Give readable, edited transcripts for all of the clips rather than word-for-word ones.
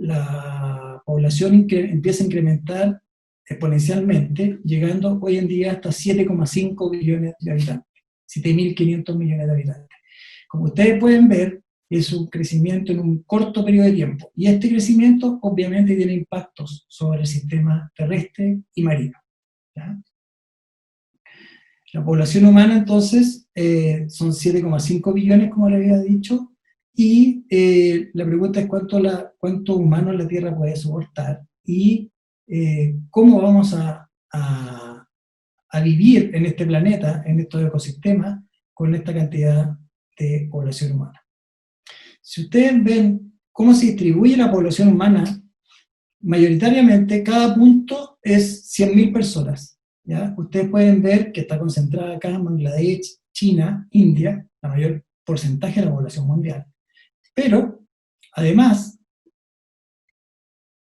la población empieza a incrementar exponencialmente, llegando hoy en día hasta 7,5 billones de habitantes, 7.500 millones de habitantes. Como ustedes pueden ver, es un crecimiento en un corto periodo de tiempo, y este crecimiento obviamente tiene impactos sobre el sistema terrestre y marino, ¿ya? La población humana entonces son 7,5 billones, como le había dicho, y la pregunta es cuánto humano la Tierra puede soportar, y cómo vamos a vivir en este planeta, en estos ecosistemas, con esta cantidad de población humana. Si ustedes ven cómo se distribuye la población humana, mayoritariamente cada punto es 100.000 personas, ¿ya? Ustedes pueden ver que está concentrada acá en Bangladesh, China, India, la mayor porcentaje de la población mundial. Pero, además,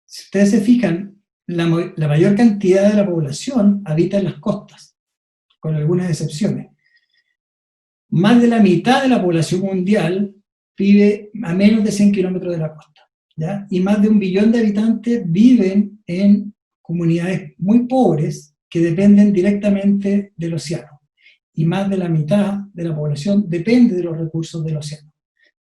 si ustedes se fijan, la mayor cantidad de la población habita en las costas, con algunas excepciones. Más de la mitad de la población mundial vive a menos de 100 kilómetros de la costa, ¿ya? Y más de 1 billón de habitantes viven en comunidades muy pobres que dependen directamente del océano. Y más de la mitad de la población depende de los recursos del océano.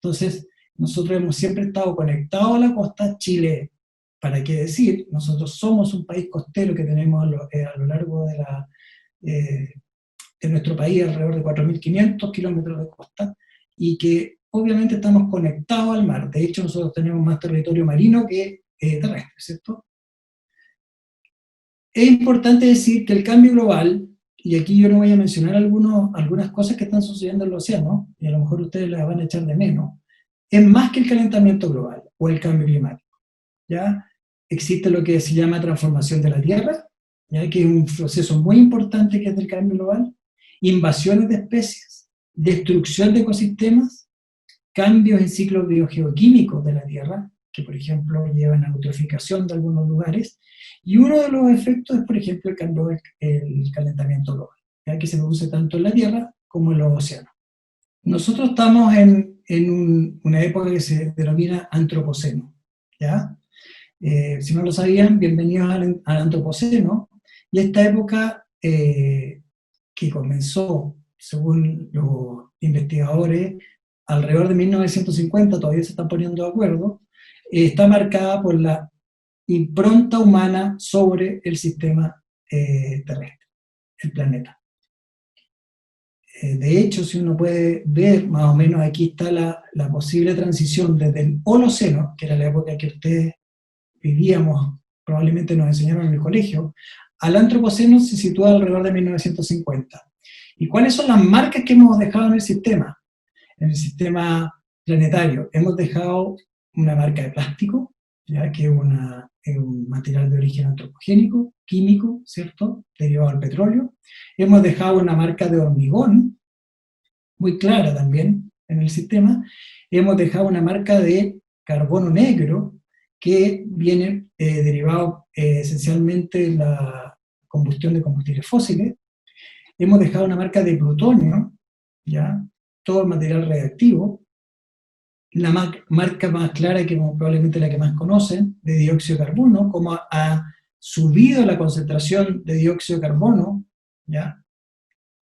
Entonces, nosotros hemos siempre estado conectados a la costa. Chile, ¿para qué decir? Nosotros somos un país costero que tenemos a lo largo de nuestro país alrededor de 4.500 kilómetros de costa, y que obviamente estamos conectados al mar. De hecho, nosotros tenemos más territorio marino que terrestre, ¿cierto? Es importante decir que el cambio global, y aquí yo no voy a mencionar algunas cosas que están sucediendo en el océano, y a lo mejor ustedes las van a echar de menos, es más que el calentamiento global o el cambio climático, ¿ya? Existe lo que se llama transformación de la Tierra, ¿ya? Que es un proceso muy importante que es del cambio global, invasiones de especies, destrucción de ecosistemas, cambios en ciclos biogeoquímicos de la Tierra, que por ejemplo llevan a eutroficación de algunos lugares, y uno de los efectos es, por ejemplo, el calentamiento global, ¿ya? Que se produce tanto en la Tierra como en los océanos. Nosotros estamos en una época que se denomina antropoceno, ¿ya? Si no lo sabían, bienvenidos al antropoceno, y esta época que comenzó, según los investigadores, alrededor de 1950, todavía se están poniendo de acuerdo, está marcada por la impronta humana sobre el sistema terrestre, el planeta. De hecho, si uno puede ver, más o menos aquí está la posible transición desde el Holoceno, que era la época que ustedes vivíamos, probablemente nos enseñaron en el colegio, al Antropoceno se sitúa alrededor de 1950. ¿Y cuáles son las marcas que hemos dejado en el sistema? En el sistema planetario hemos dejado una marca de plástico, ya que es un material de origen antropogénico, químico, ¿cierto?, derivado del petróleo. Hemos dejado una marca de hormigón, muy clara también en el sistema. Hemos dejado una marca de carbono negro, que viene derivado esencialmente de la combustión de combustibles fósiles. Hemos dejado una marca de plutonio, ¿ya?, todo el material reactivo. La marca más clara, que probablemente la que más conocen, de dióxido de carbono, como ha subido la concentración de dióxido de carbono, ¿ya?,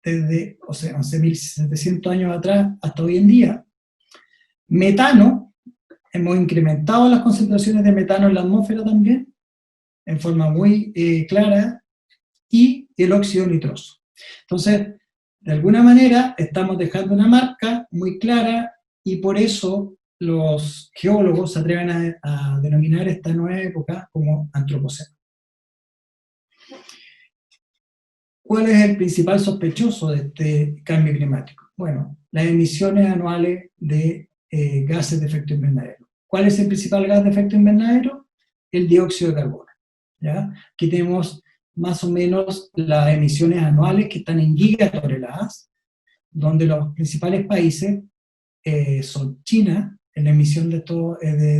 desde 11.700 años atrás hasta hoy en día. Metano, hemos incrementado las concentraciones de metano en la atmósfera también, en forma muy clara, y el óxido nitroso. Entonces, de alguna manera, estamos dejando una marca muy clara, y por eso los geólogos se atreven a denominar esta nueva época como antropoceno. ¿Cuál es el principal sospechoso de este cambio climático? Bueno, las emisiones anuales de gases de efecto invernadero. ¿Cuál es el principal gas de efecto invernadero? El dióxido de carbono, ¿ya? Aquí tenemos más o menos las emisiones anuales que están en gigatoneladas, donde los principales países son China, en la emisión de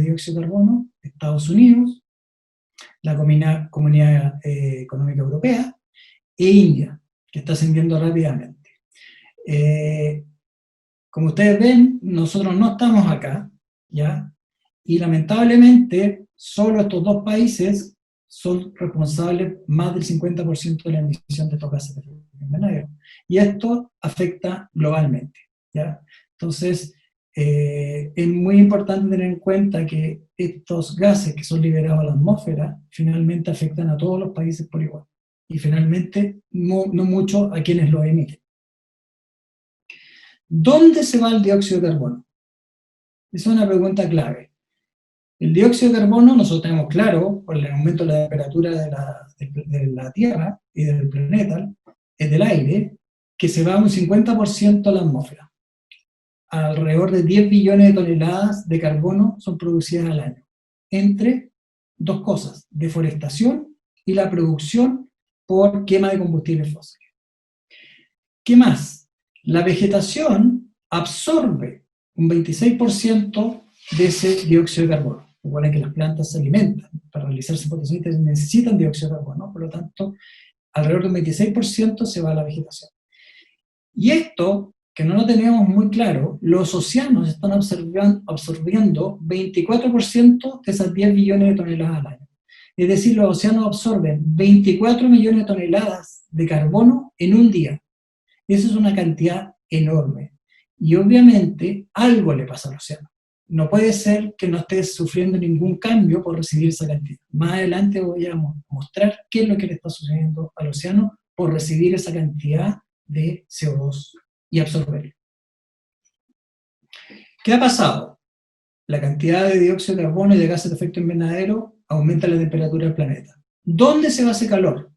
dióxido de carbono, Estados Unidos, la Comunidad Económica Europea, e India, que está ascendiendo rápidamente. Como ustedes ven, nosotros no estamos acá, ¿ya? Y lamentablemente solo estos dos países son responsables más del 50% de la emisión de estos gases de efecto invernadero. Y esto afecta globalmente, ¿ya? Entonces, es muy importante tener en cuenta que estos gases que son liberados a la atmósfera finalmente afectan a todos los países por igual. Y finalmente, no mucho a quienes lo emiten. ¿Dónde se va el dióxido de carbono? Esa es una pregunta clave. El dióxido de carbono, nosotros tenemos claro, por el aumento de la temperatura de la Tierra y del planeta, del aire, que se va un 50% a la atmósfera. Alrededor de 10 billones de toneladas de carbono son producidas al año, entre dos cosas, deforestación y la producción por quema de combustibles fósiles. ¿Qué más? La vegetación absorbe un 26% de ese dióxido de carbono. Recuerden que las plantas se alimentan, para realizarse fotosíntesis necesitan dióxido de carbono, por lo tanto, alrededor del 26% se va a la vegetación. Y esto, que no lo teníamos muy claro, los océanos están absorbiendo 24% de esas 10 billones de toneladas al año. Es decir, los océanos absorben 24 millones de toneladas de carbono en un día. Esa es una cantidad enorme. Y obviamente algo le pasa al océano. No puede ser que no esté sufriendo ningún cambio por recibir esa cantidad. Más adelante voy a mostrar qué es lo que le está sucediendo al océano por recibir esa cantidad de CO2 y absorberlo. ¿Qué ha pasado? La cantidad de dióxido de carbono y de gases de efecto invernadero aumenta la temperatura del planeta. ¿Dónde se va ese calor?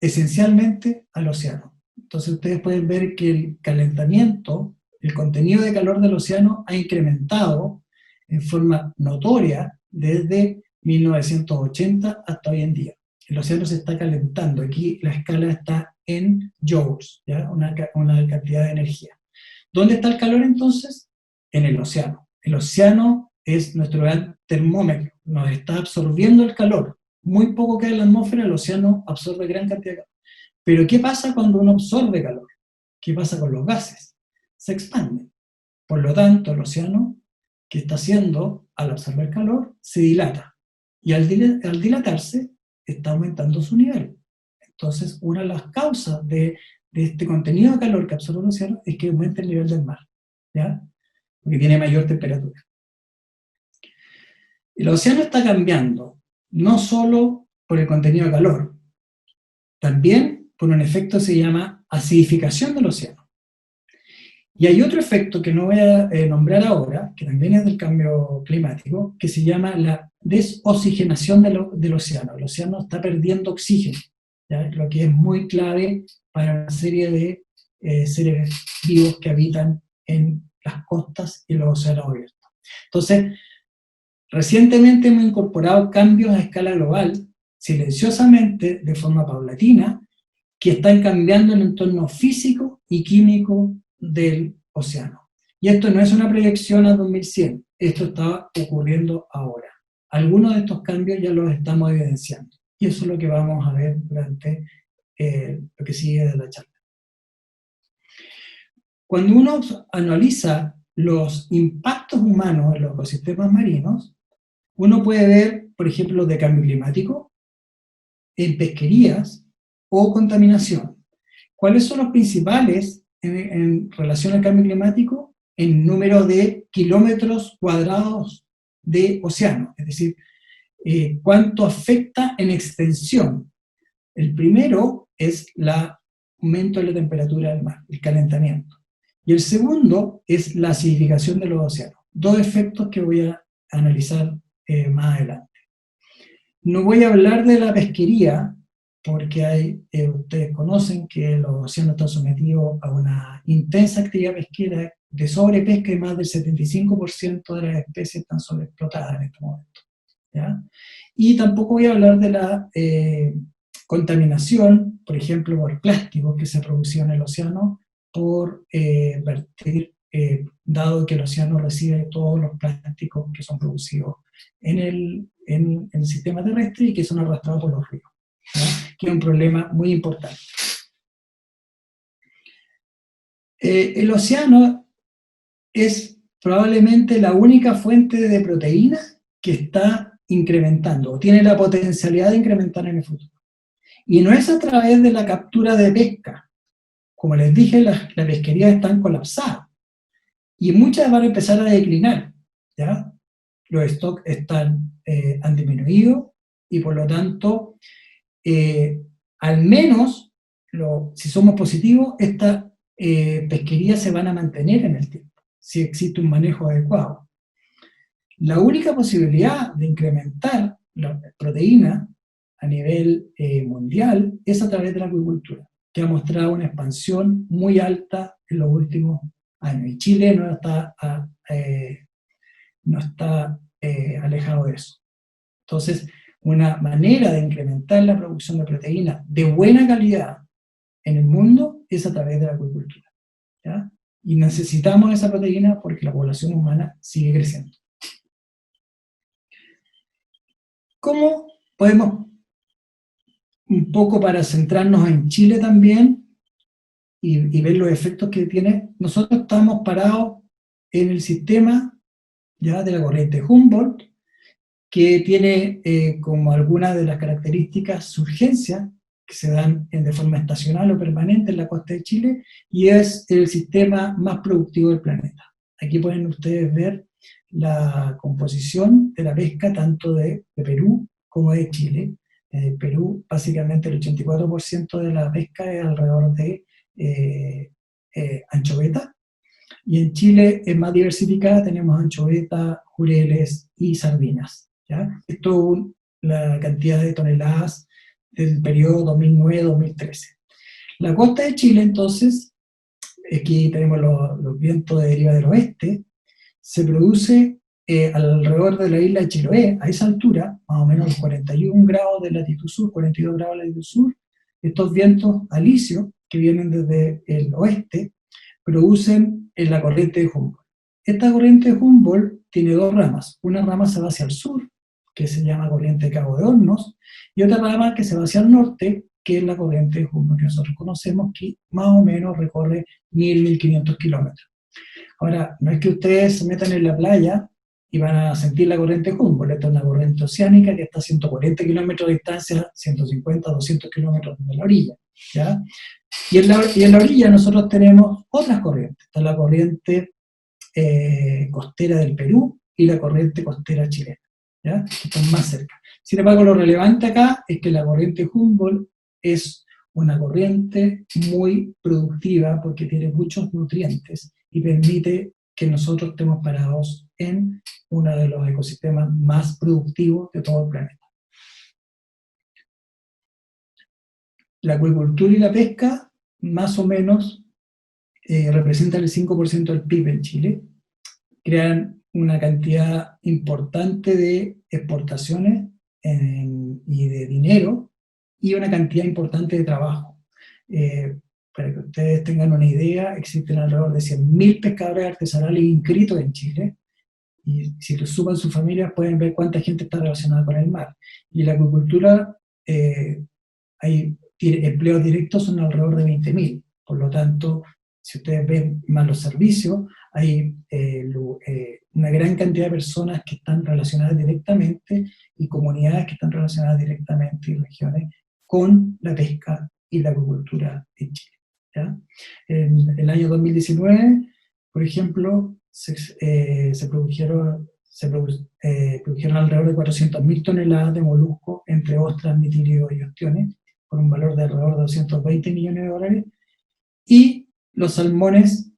Esencialmente al océano. Entonces ustedes pueden ver que el calentamiento, el contenido de calor del océano ha incrementado en forma notoria desde 1980 hasta hoy en día. El océano se está calentando. Aquí la escala está en joules, ¿ya? Una cantidad de energía. ¿Dónde está el calor entonces? En el océano. El océano es nuestro gran termómetro, nos está absorbiendo el calor. Muy poco queda en la atmósfera, el océano absorbe gran cantidad de calor. Pero ¿qué pasa cuando uno absorbe calor? ¿Qué pasa con los gases? Se expanden. Por lo tanto, el océano, ¿qué está haciendo al absorber calor? Se dilata. Y al dilatarse, está aumentando su nivel. Entonces, una de las causas de este contenido de calor que absorbe el océano es que aumenta el nivel del mar, ¿ya? Porque tiene mayor temperatura. El océano está cambiando, no solo por el contenido de calor, también por un efecto que se llama acidificación del océano. Y hay otro efecto que no voy a nombrar ahora, que también es del cambio climático, que se llama la desoxigenación del océano. El océano está perdiendo oxígeno, ¿ya? Lo que es muy clave para una serie de seres vivos que habitan en las costas y los océanos abiertos. Entonces, recientemente hemos incorporado cambios a escala global, silenciosamente, de forma paulatina, que están cambiando el entorno físico y químico del océano. Y esto no es una proyección a 2100, esto está ocurriendo ahora. Algunos de estos cambios ya los estamos evidenciando, y eso es lo que vamos a ver durante lo que sigue de la charla. Cuando uno analiza los impactos humanos en los ecosistemas marinos, uno puede ver, por ejemplo, de cambio climático, en pesquerías o contaminación. ¿Cuáles son los principales en relación al cambio climático? En número de kilómetros cuadrados de océano, es decir, cuánto afecta en extensión. El primero es el aumento de la temperatura del mar, el calentamiento. Y el segundo es la acidificación de los océanos. Dos efectos que voy a analizar más adelante. No voy a hablar de la pesquería, porque ustedes conocen que los océanos están sometidos a una intensa actividad pesquera de sobrepesca y más del 75% de las especies están sobreexplotadas en este momento, ¿ya? Y tampoco voy a hablar de la contaminación, por ejemplo, por plásticos que se producido en el océano por vertir, dado que el océano recibe todos los plásticos que son producidos en el sistema terrestre y que son arrastrados por los ríos, ¿ya? Que es un problema muy importante. El océano es probablemente la única fuente de proteínas que está incrementando, o tiene la potencialidad de incrementar en el futuro. Y no es a través de la captura de pesca. Como les dije, las pesquerías están colapsadas. Y muchas van a empezar a declinar, ¿ya? Los stocks han disminuido y por lo tanto, al menos, si somos positivos, estas pesquerías se van a mantener en el tiempo, si existe un manejo adecuado. La única posibilidad de incrementar la proteína a nivel mundial es a través de la acuicultura, que ha mostrado una expansión muy alta en los últimos años. Y Chile no está alejado de eso. Entonces, una manera de incrementar la producción de proteína de buena calidad en el mundo es a través de la acuicultura, ¿ya? Y necesitamos esa proteína porque la población humana sigue creciendo. ¿Cómo podemos, un poco para centrarnos en Chile también y ver los efectos que tiene? Nosotros estamos parados en el sistema, ya, de la corriente Humboldt, que tiene como algunas de las características surgencias que se dan de forma estacional o permanente en la costa de Chile, y es el sistema más productivo del planeta. Aquí pueden ustedes ver la composición de la pesca tanto de Perú como de Chile. Perú, básicamente el 84% de la pesca es alrededor de anchoveta, y en Chile es más diversificada, tenemos anchoveta, jureles y sardinas, ¿ya? Esto es la cantidad de toneladas del periodo 2009-2013. La costa de Chile, entonces, aquí tenemos los vientos de deriva del oeste, se produce alrededor de la isla de Chiloé, a esa altura, más o menos 41 grados de latitud sur, 42 grados de latitud sur, estos vientos alisios que vienen desde el oeste producen en la corriente de Humboldt. Esta corriente de Humboldt tiene dos ramas. Una rama se va hacia el sur, que se llama corriente de Cabo de Hornos, y otra rama que se va hacia el norte, que es la corriente de Humboldt, que nosotros conocemos, que más o menos recorre 1.000-1.500 kilómetros. Ahora, no es que ustedes se metan en la playa y van a sentir la corriente Humboldt. Esta es una corriente oceánica que está a 140 kilómetros de distancia, 150, 200 kilómetros de la orilla, ¿ya? Y en la orilla nosotros tenemos otras corrientes. Está la corriente costera del Perú y la corriente costera chilena, ¿ya? Que están más cerca. Sin embargo, lo relevante acá es que la corriente Humboldt es una corriente muy productiva porque tiene muchos nutrientes y permite que nosotros estemos parados en uno de los ecosistemas más productivos de todo el planeta. La acuicultura y la pesca, más o menos, representan el 5% del PIB en Chile, crean una cantidad importante de exportaciones y de dinero, y una cantidad importante de trabajo. Para que ustedes tengan una idea, existen alrededor de 100.000 pescadores artesanales inscritos en Chile, y si los suman sus familias pueden ver cuánta gente está relacionada con el mar. Y la acuicultura, hay empleos directos son alrededor de 20.000, por lo tanto, si ustedes ven más los servicios, hay una gran cantidad de personas que están relacionadas directamente y comunidades que están relacionadas directamente y regiones con la pesca y la acuicultura en Chile, ¿ya? En el año 2019, por ejemplo, se produjeron alrededor de 400.000 toneladas de moluscos entre ostras, mitílidos y ostiones, con un valor de alrededor de 220 millones de dólares, y los salmones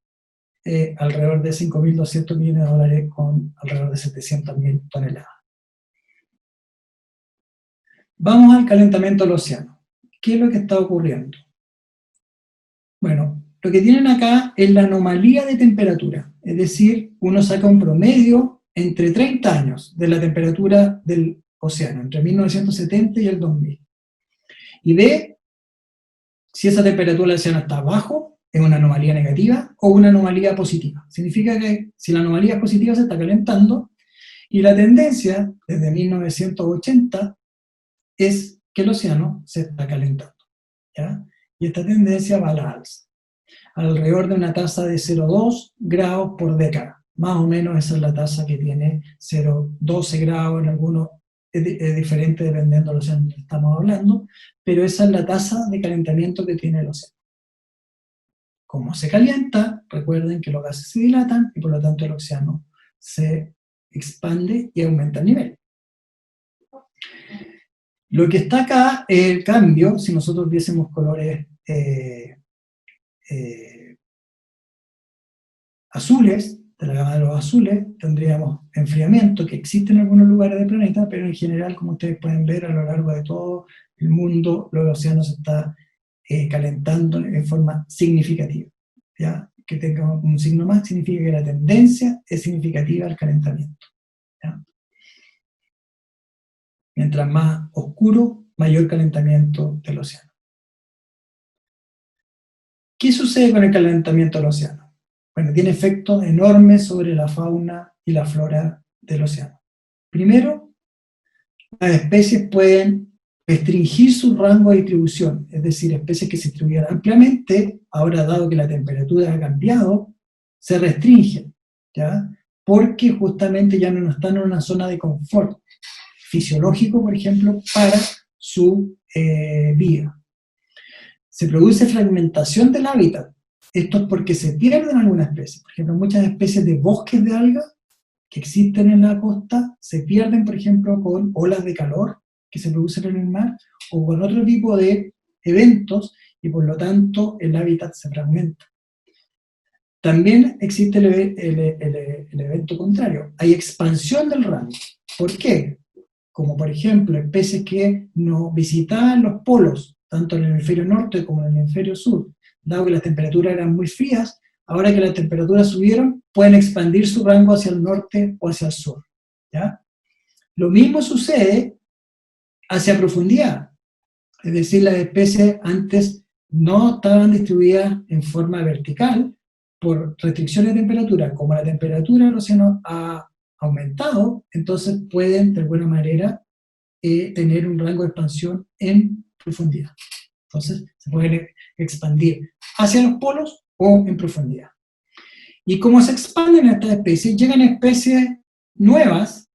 alrededor de 5.200 millones de dólares con alrededor de 700.000 toneladas. Vamos al calentamiento del océano. ¿Qué es lo que está ocurriendo? Bueno, lo que tienen acá es la anomalía de temperatura, es decir, uno saca un promedio entre 30 años de la temperatura del océano, entre 1970 y el 2000, y ve si esa temperatura del océano está abajo, es una anomalía negativa, o una anomalía positiva. Significa que si la anomalía es positiva se está calentando, y la tendencia desde 1980 es que el océano se está calentando, ¿ya? Y esta tendencia va a la alza, alrededor de una tasa de 0,2 grados por década. Más o menos esa es la tasa que tiene 0,12 grados en algunos es diferente dependiendo del océano que estamos hablando, pero esa es la tasa de calentamiento que tiene el océano. Como se calienta, recuerden que los gases se dilatan y por lo tanto el océano se expande y aumenta el nivel. Lo que está acá es el cambio, si nosotros viésemos colores azules, de la gama de los azules, tendríamos enfriamiento, que existe en algunos lugares del planeta, pero en general, como ustedes pueden ver, a lo largo de todo el mundo, los océanos se están calentando en forma significativa. ¿Ya? Que tenga un signo más significa que la tendencia es significativa al calentamiento. ¿Ya? Mientras más oscuro, mayor calentamiento del océano. ¿Qué sucede con el calentamiento del océano? Bueno, tiene efectos enormes sobre la fauna y la flora del océano. Primero, las especies pueden restringir su rango de distribución, es decir, especies que se distribuían ampliamente, ahora dado que la temperatura ha cambiado, se restringen, ¿ya? Porque justamente ya no están en una zona de confort fisiológico, por ejemplo, para su vida. Se produce fragmentación del hábitat. Esto es porque se pierden algunas especies. Por ejemplo, muchas especies de bosques de algas que existen en la costa se pierden, por ejemplo, con olas de calor que se producen en el mar o con otro tipo de eventos y por lo tanto el hábitat se fragmenta. También existe el evento contrario. Hay expansión del rango. ¿Por qué? Como por ejemplo especies que no visitaban los polos, tanto en el hemisferio norte como en el hemisferio sur, dado que las temperaturas eran muy frías, ahora que las temperaturas subieron, pueden expandir su rango hacia el norte o hacia el sur. ¿Ya? Lo mismo sucede hacia profundidad, es decir, las especies antes no estaban distribuidas en forma vertical por restricciones de temperatura. Como la temperatura del océano ha aumentado, entonces pueden de alguna manera tener un rango de expansión en profundidad. Entonces se pueden expandir hacia los polos o en profundidad. Y como se expanden estas especies, llegan especies nuevas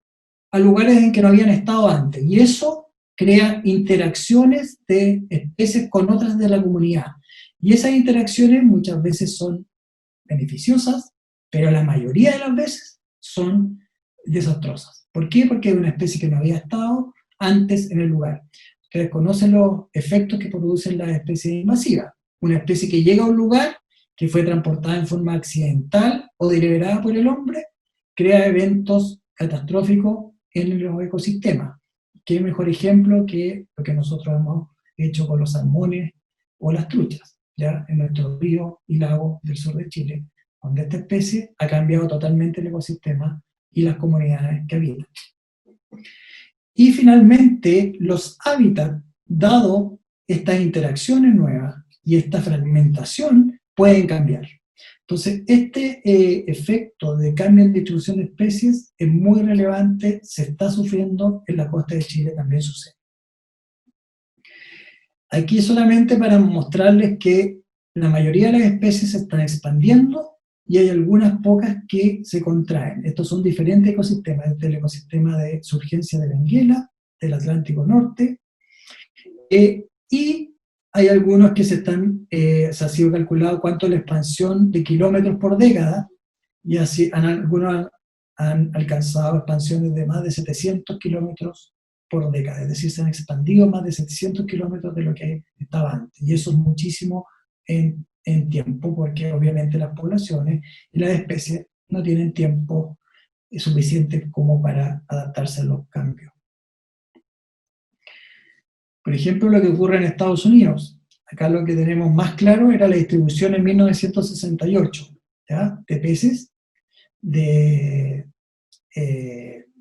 a lugares en que no habían estado antes. Y eso crea interacciones de especies con otras de la comunidad. Y esas interacciones muchas veces son beneficiosas, pero la mayoría de las veces son desastrosas. ¿Por qué? Porque es una especie que no había estado antes en el lugar. Ustedes conocen los efectos que producen las especies invasivas. Una especie que llega a un lugar, que fue transportada en forma accidental o deliberada por el hombre, crea eventos catastróficos en los ecosistemas. ¿Qué mejor ejemplo que lo que nosotros hemos hecho con los salmones o las truchas, ya en nuestros ríos y lagos del sur de Chile, donde esta especie ha cambiado totalmente el ecosistema y las comunidades que habitan. Y finalmente, los hábitats, dado estas interacciones nuevas y esta fragmentación, pueden cambiar. Entonces, este efecto de cambio en distribución de especies es muy relevante, se está sufriendo en la costa de Chile, también sucede. Aquí solamente para mostrarles que la mayoría de las especies se están expandiendo y hay algunas pocas que se contraen. Estos son diferentes ecosistemas, desde el ecosistema de surgencia de Benguela, del Atlántico Norte, y hay algunos que se ha sido calculado cuánto es la expansión de kilómetros por década, y así algunos han alcanzado expansiones de más de 700 kilómetros por década, es decir, se han expandido más de 700 kilómetros de lo que estaba antes, y eso es muchísimo en tiempo, porque obviamente las poblaciones y las especies no tienen tiempo suficiente como para adaptarse a los cambios. Por ejemplo, lo que ocurre en Estados Unidos. Acá lo que tenemos más claro era la distribución en 1968, ¿ya? De peces, de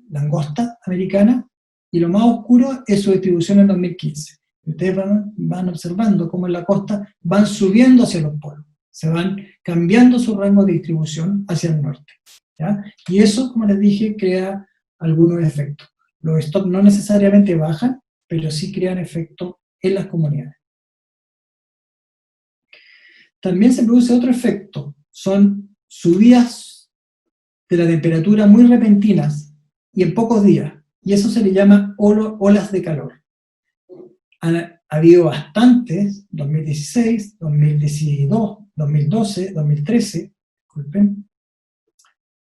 langosta americana, y lo más oscuro es su distribución en 2015. Ustedes van observando cómo en la costa van subiendo hacia los polos, se van cambiando su rango de distribución hacia el norte, ¿ya? Y eso, como les dije, crea algunos efectos. Los stocks no necesariamente bajan, pero sí crean efecto en las comunidades. También se produce otro efecto, son subidas de la temperatura muy repentinas y en pocos días, y eso se le llama olas de calor. Ha habido bastantes, 2016, 2012, 2013, disculpen.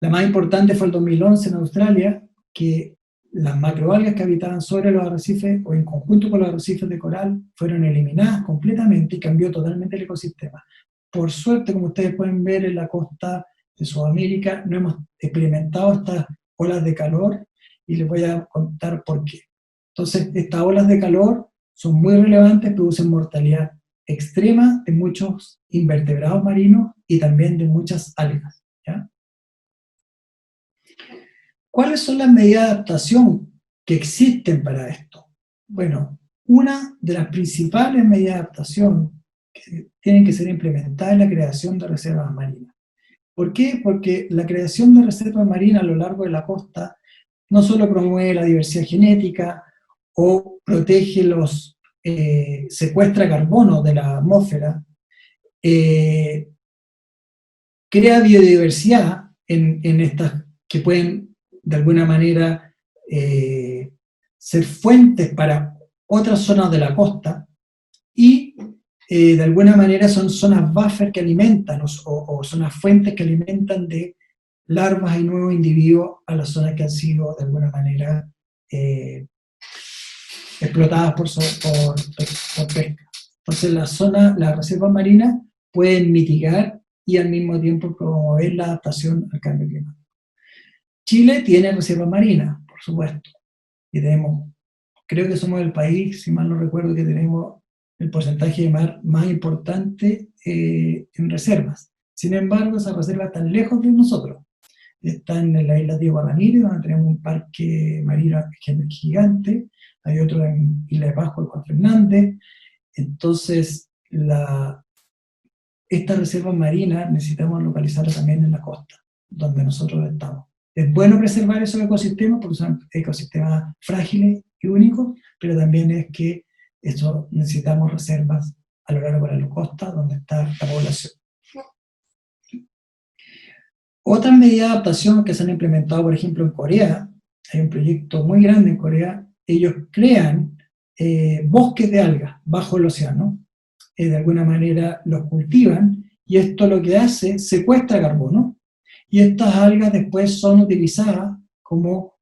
La más importante fue el 2011 en Australia, que las macroalgas que habitaban sobre los arrecifes o en conjunto con los arrecifes de coral fueron eliminadas completamente y cambió totalmente el ecosistema. Por suerte, como ustedes pueden ver en la costa de Sudamérica, no hemos experimentado estas olas de calor y les voy a contar por qué. Entonces, estas olas de calor son muy relevantes, producen mortalidad extrema de muchos invertebrados marinos y también de muchas algas, ¿ya? ¿Cuáles son las medidas de adaptación que existen para esto? Bueno, una de las principales medidas de adaptación que tienen que ser implementadas es la creación de reservas marinas. ¿Por qué? Porque la creación de reservas marinas a lo largo de la costa no solo promueve la diversidad genética o protege secuestra carbono de la atmósfera, crea biodiversidad en estas que pueden de alguna manera ser fuentes para otras zonas de la costa y de alguna manera son zonas buffer que alimentan o zonas fuentes que alimentan de larvas y nuevos individuos a las zonas que han sido de alguna manera explotadas por pesca. Entonces las reservas marinas pueden mitigar y al mismo tiempo promover la adaptación al cambio climático. Chile tiene reservas marinas, por supuesto, y creo que somos el país, si mal no recuerdo, que tenemos el porcentaje de mar más importante en reservas. Sin embargo, esas reservas están lejos de nosotros. Están en la isla Diego Ramírez, donde tenemos un parque marino gigante, hay otro en Isla de Pascua, Juan Fernández. Entonces, estas reservas marinas necesitamos localizarlas también en la costa, donde nosotros estamos. Es bueno preservar esos ecosistemas porque son ecosistemas frágiles y únicos, pero también es que necesitamos reservas a lo largo de la costa donde está la población. Otras medidas de adaptación que se han implementado, por ejemplo, en Corea, hay un proyecto muy grande en Corea, ellos crean bosques de algas bajo el océano, de alguna manera los cultivan, y esto lo que hace, secuestra carbono, y estas algas después son utilizadas como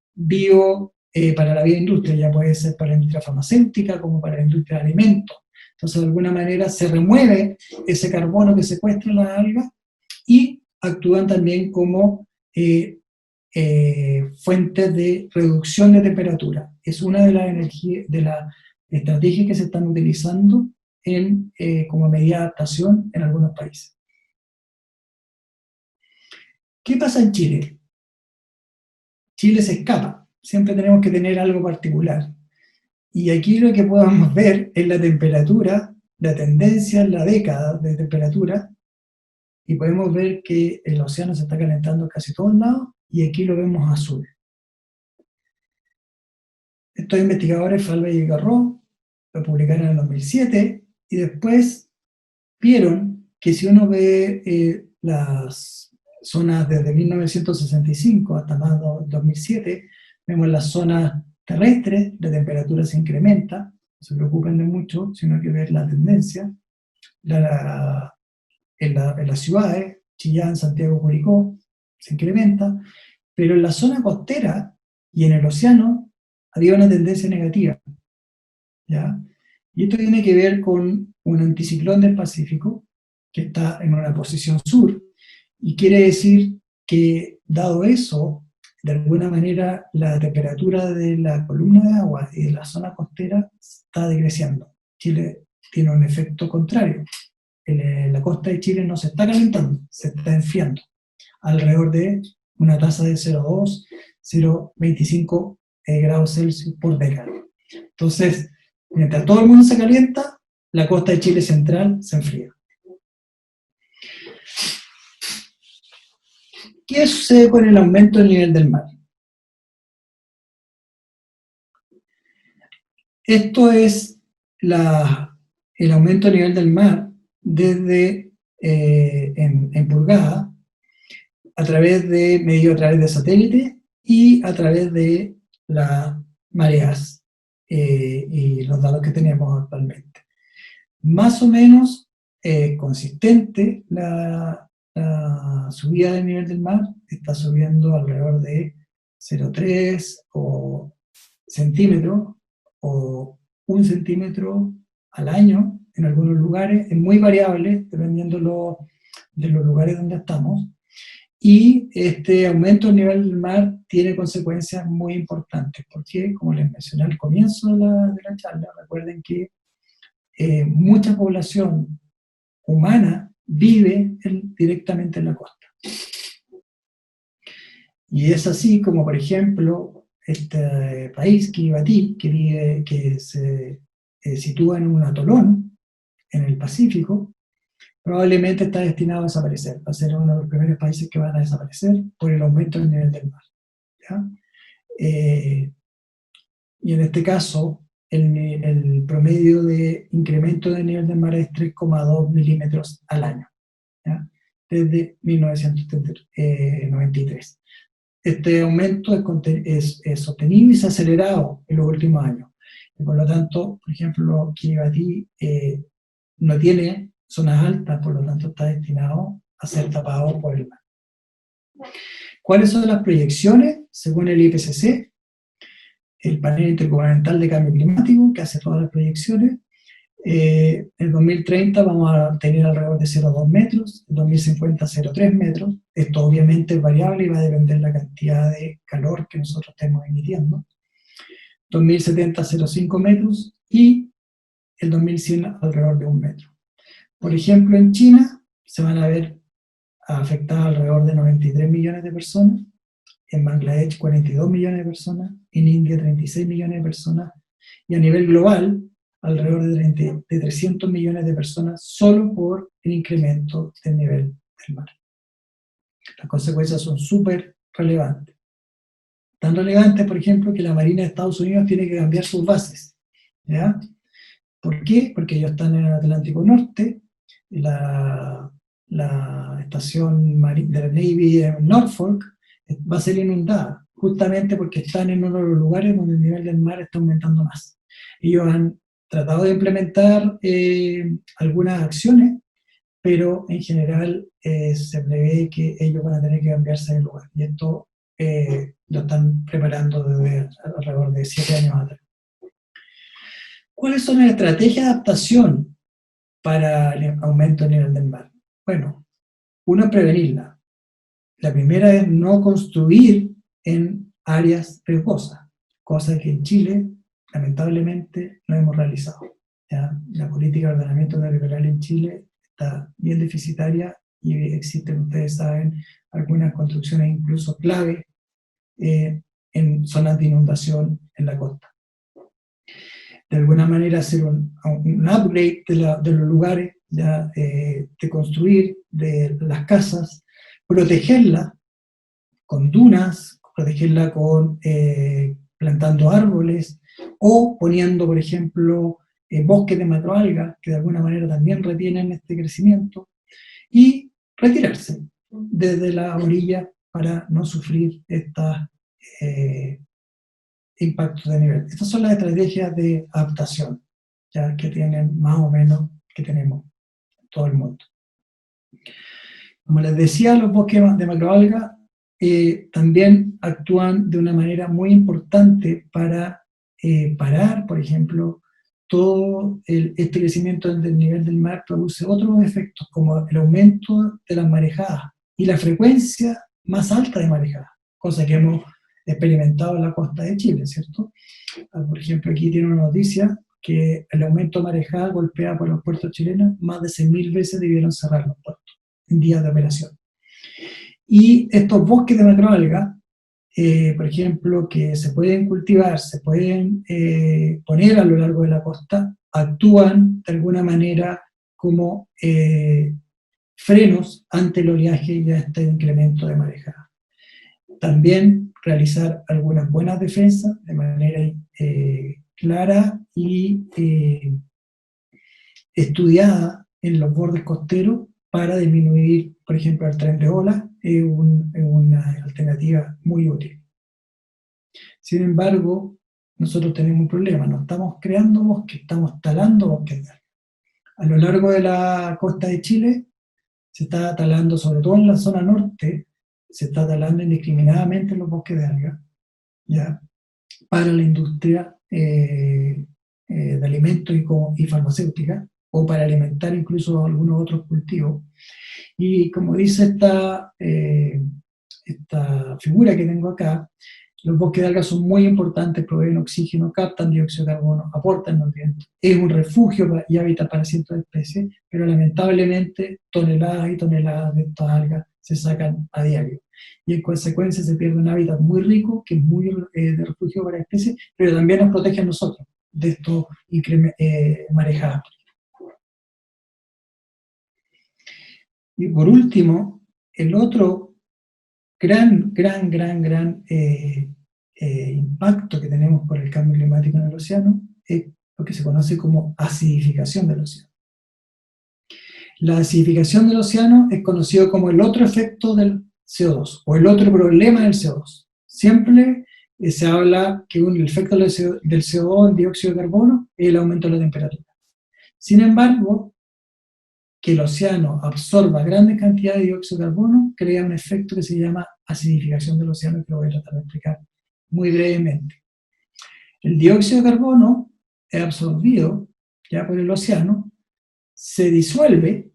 para la bioindustria, ya puede ser para la industria farmacéutica, como para la industria de alimentos. Entonces, de alguna manera se remueve ese carbono que secuestran las algas, y actúan también como fuentes de reducción de temperatura. Es una de las estrategias que se están utilizando como medida de adaptación en algunos países. ¿Qué pasa en Chile? Chile se escapa, siempre tenemos que tener algo particular. Y aquí lo que podemos ver es la temperatura, la tendencia en la década de temperatura, y podemos ver que el océano se está calentando casi todos lados, y aquí lo vemos azul. Estos investigadores, Falva y Garró, lo publicaron en el 2007, y después vieron que si uno ve las zonas desde 1965 hasta más de 2007, vemos las zonas terrestres, la temperatura se incrementa, no se preocupen de mucho, sino que ver la tendencia, en las ciudades, Chillán, Santiago, Curicó, se incrementa, pero en la zona costera y en el océano había una tendencia negativa, ¿ya? Y esto tiene que ver con un anticiclón del Pacífico, que está en una posición sur, y quiere decir que, dado eso, de alguna manera la temperatura de la columna de agua y de la zona costera está decreciendo. Chile tiene un efecto contrario. La costa de Chile no se está calentando, se está enfriando, alrededor de una tasa de 0,2, 0,25 grados Celsius por década. Entonces, mientras todo el mundo se calienta, la costa de Chile central se enfría. ¿Qué sucede con el aumento del nivel del mar? Esto es el aumento del nivel del mar desde en pulgadas, medido a través de satélite y a través de mareas y los datos que tenemos actualmente. Más o menos consistente la subida del nivel del mar, está subiendo alrededor de 0,3 o centímetros o 1 centímetro al año en algunos lugares, es muy variable dependiendo de los lugares donde estamos, y este aumento del nivel del mar tiene consecuencias muy importantes, porque como les mencioné al comienzo de la charla, recuerden que mucha población humana vive directamente en la costa. Y es así como, por ejemplo, este país, Kiribati, que se sitúa en un atolón en el Pacífico, probablemente está destinado a desaparecer. Va a ser uno de los primeros países que van a desaparecer por el aumento del nivel del mar. ¿Ya? Y en este caso, el promedio de incremento del nivel del mar es 3,2 milímetros al año, ¿ya? Desde 1993. Este aumento es sostenible y se ha acelerado en los últimos años. Y por lo tanto, por ejemplo, Kiribati no tiene zonas altas, por lo tanto está destinado a ser tapado por el mar. ¿Cuáles son las proyecciones? Según el IPCC, el panel intergubernamental de cambio climático, que hace todas las proyecciones, en 2030 vamos a tener alrededor de 0,2 metros, en 2050 0,3 metros. Esto obviamente es variable y va a depender de la cantidad de calor que nosotros estemos emitiendo. 2070 0,5 metros y el 2100 alrededor de 1 metro. Por ejemplo, en China se van a ver afectadas alrededor de 93 millones de personas, en Bangladesh 42 millones de personas, en India 36 millones de personas, y a nivel global alrededor de 300 millones de personas solo por el incremento del nivel del mar. Las consecuencias son súper relevantes. Tan relevantes, por ejemplo, que la Marina de Estados Unidos tiene que cambiar sus bases. ¿Ya? ¿Por qué? Porque ellos están en el Atlántico Norte, la estación de la Navy en Norfolk va a ser inundada, justamente porque están en uno de los lugares donde el nivel del mar está aumentando más. Ellos han tratado de implementar algunas acciones, pero en general se prevé que ellos van a tener que cambiarse de lugar. Y esto lo están preparando desde alrededor de 7 años atrás. ¿Cuáles son las estrategias de adaptación para el aumento del nivel del mar? Bueno, uno es prevenirla. La primera es no construir en áreas riesgosas, cosa que en Chile, lamentablemente, no hemos realizado. ¿Ya? La política de ordenamiento territorial en Chile está bien deficitaria y existen, ustedes saben, algunas construcciones incluso clave en zonas de inundación en la costa. De alguna manera hacer un upgrade de los lugares, ¿ya? De construir de las casas, protegerla con dunas, protegerla con plantando árboles o poniendo, por ejemplo, bosques de macroalgas que de alguna manera también retienen este crecimiento, y retirarse desde la orilla para no sufrir estos impactos de nivel. Estas son las estrategias de adaptación, ya que tienen más o menos, que tenemos en todo el mundo. Como les decía, los bosques de macroalgas también actúan de una manera muy importante para parar, por ejemplo, todo este crecimiento del nivel del mar produce otros efectos, como el aumento de las marejadas y la frecuencia más alta de marejadas, cosa que hemos experimentado en la costa de Chile, ¿cierto? Por ejemplo, aquí tiene una noticia que el aumento de marejada golpea por los puertos chilenos, más de 6.000 veces debieron cerrar los puertos en días de operación. Y estos bosques de macroalgas, por ejemplo, que se pueden cultivar, se pueden poner a lo largo de la costa, actúan de alguna manera como frenos ante el oleaje y a este incremento de marejada. También realizar algunas buenas defensas de manera clara y estudiada en los bordes costeros para disminuir, por ejemplo, el tren de olas, es una alternativa muy útil. Sin embargo, nosotros tenemos un problema, no estamos creando bosques, estamos talando bosques de algas. A lo largo de la costa de Chile se está talando, sobre todo en la zona norte, se está talando indiscriminadamente los bosques de algas, ¿ya? Para la industria de alimentos y farmacéutica, o para alimentar incluso algunos otros cultivos. Y como dice esta figura que tengo acá, los bosques de algas son muy importantes, proveen oxígeno, captan dióxido de carbono, aportan nutrientes. Es un refugio y hábitat para cientos de especies, pero lamentablemente toneladas y toneladas de estas algas se sacan a diario. Y en consecuencia se pierde un hábitat muy rico, que es muy de refugio para especies, pero también nos protege a nosotros de estos marejadas. Y por último, el otro gran impacto que tenemos por el cambio climático en el océano es lo que se conoce como acidificación del océano. La acidificación del océano es conocido como el otro efecto del CO2, o el otro problema del CO2. Siempre se habla que el efecto del CO2, el dióxido de carbono, es el aumento de la temperatura. Sin embargo, que el océano absorba grandes cantidades de dióxido de carbono crea un efecto que se llama acidificación del océano, que lo voy a tratar de explicar muy brevemente. El dióxido de carbono es absorbido ya por el océano, se disuelve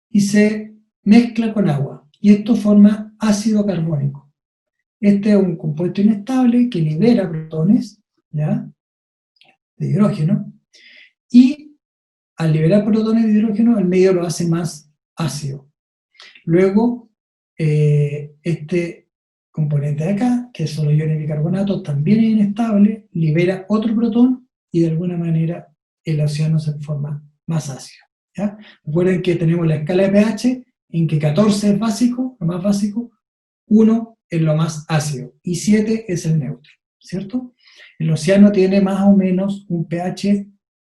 y se mezcla con agua, y esto forma ácido carbónico. Este es un compuesto inestable que libera protones, ¿ya?, de hidrógeno, y al liberar protones de hidrógeno, el medio lo hace más ácido. Luego, este componente de acá, que son los iones de bicarbonato, también es inestable, libera otro protón y de alguna manera el océano se forma más ácido, ¿ya? Recuerden que tenemos la escala de pH en que 14 es básico, lo más básico, 1 es lo más ácido y 7 es el neutro, ¿cierto? El océano tiene más o menos un pH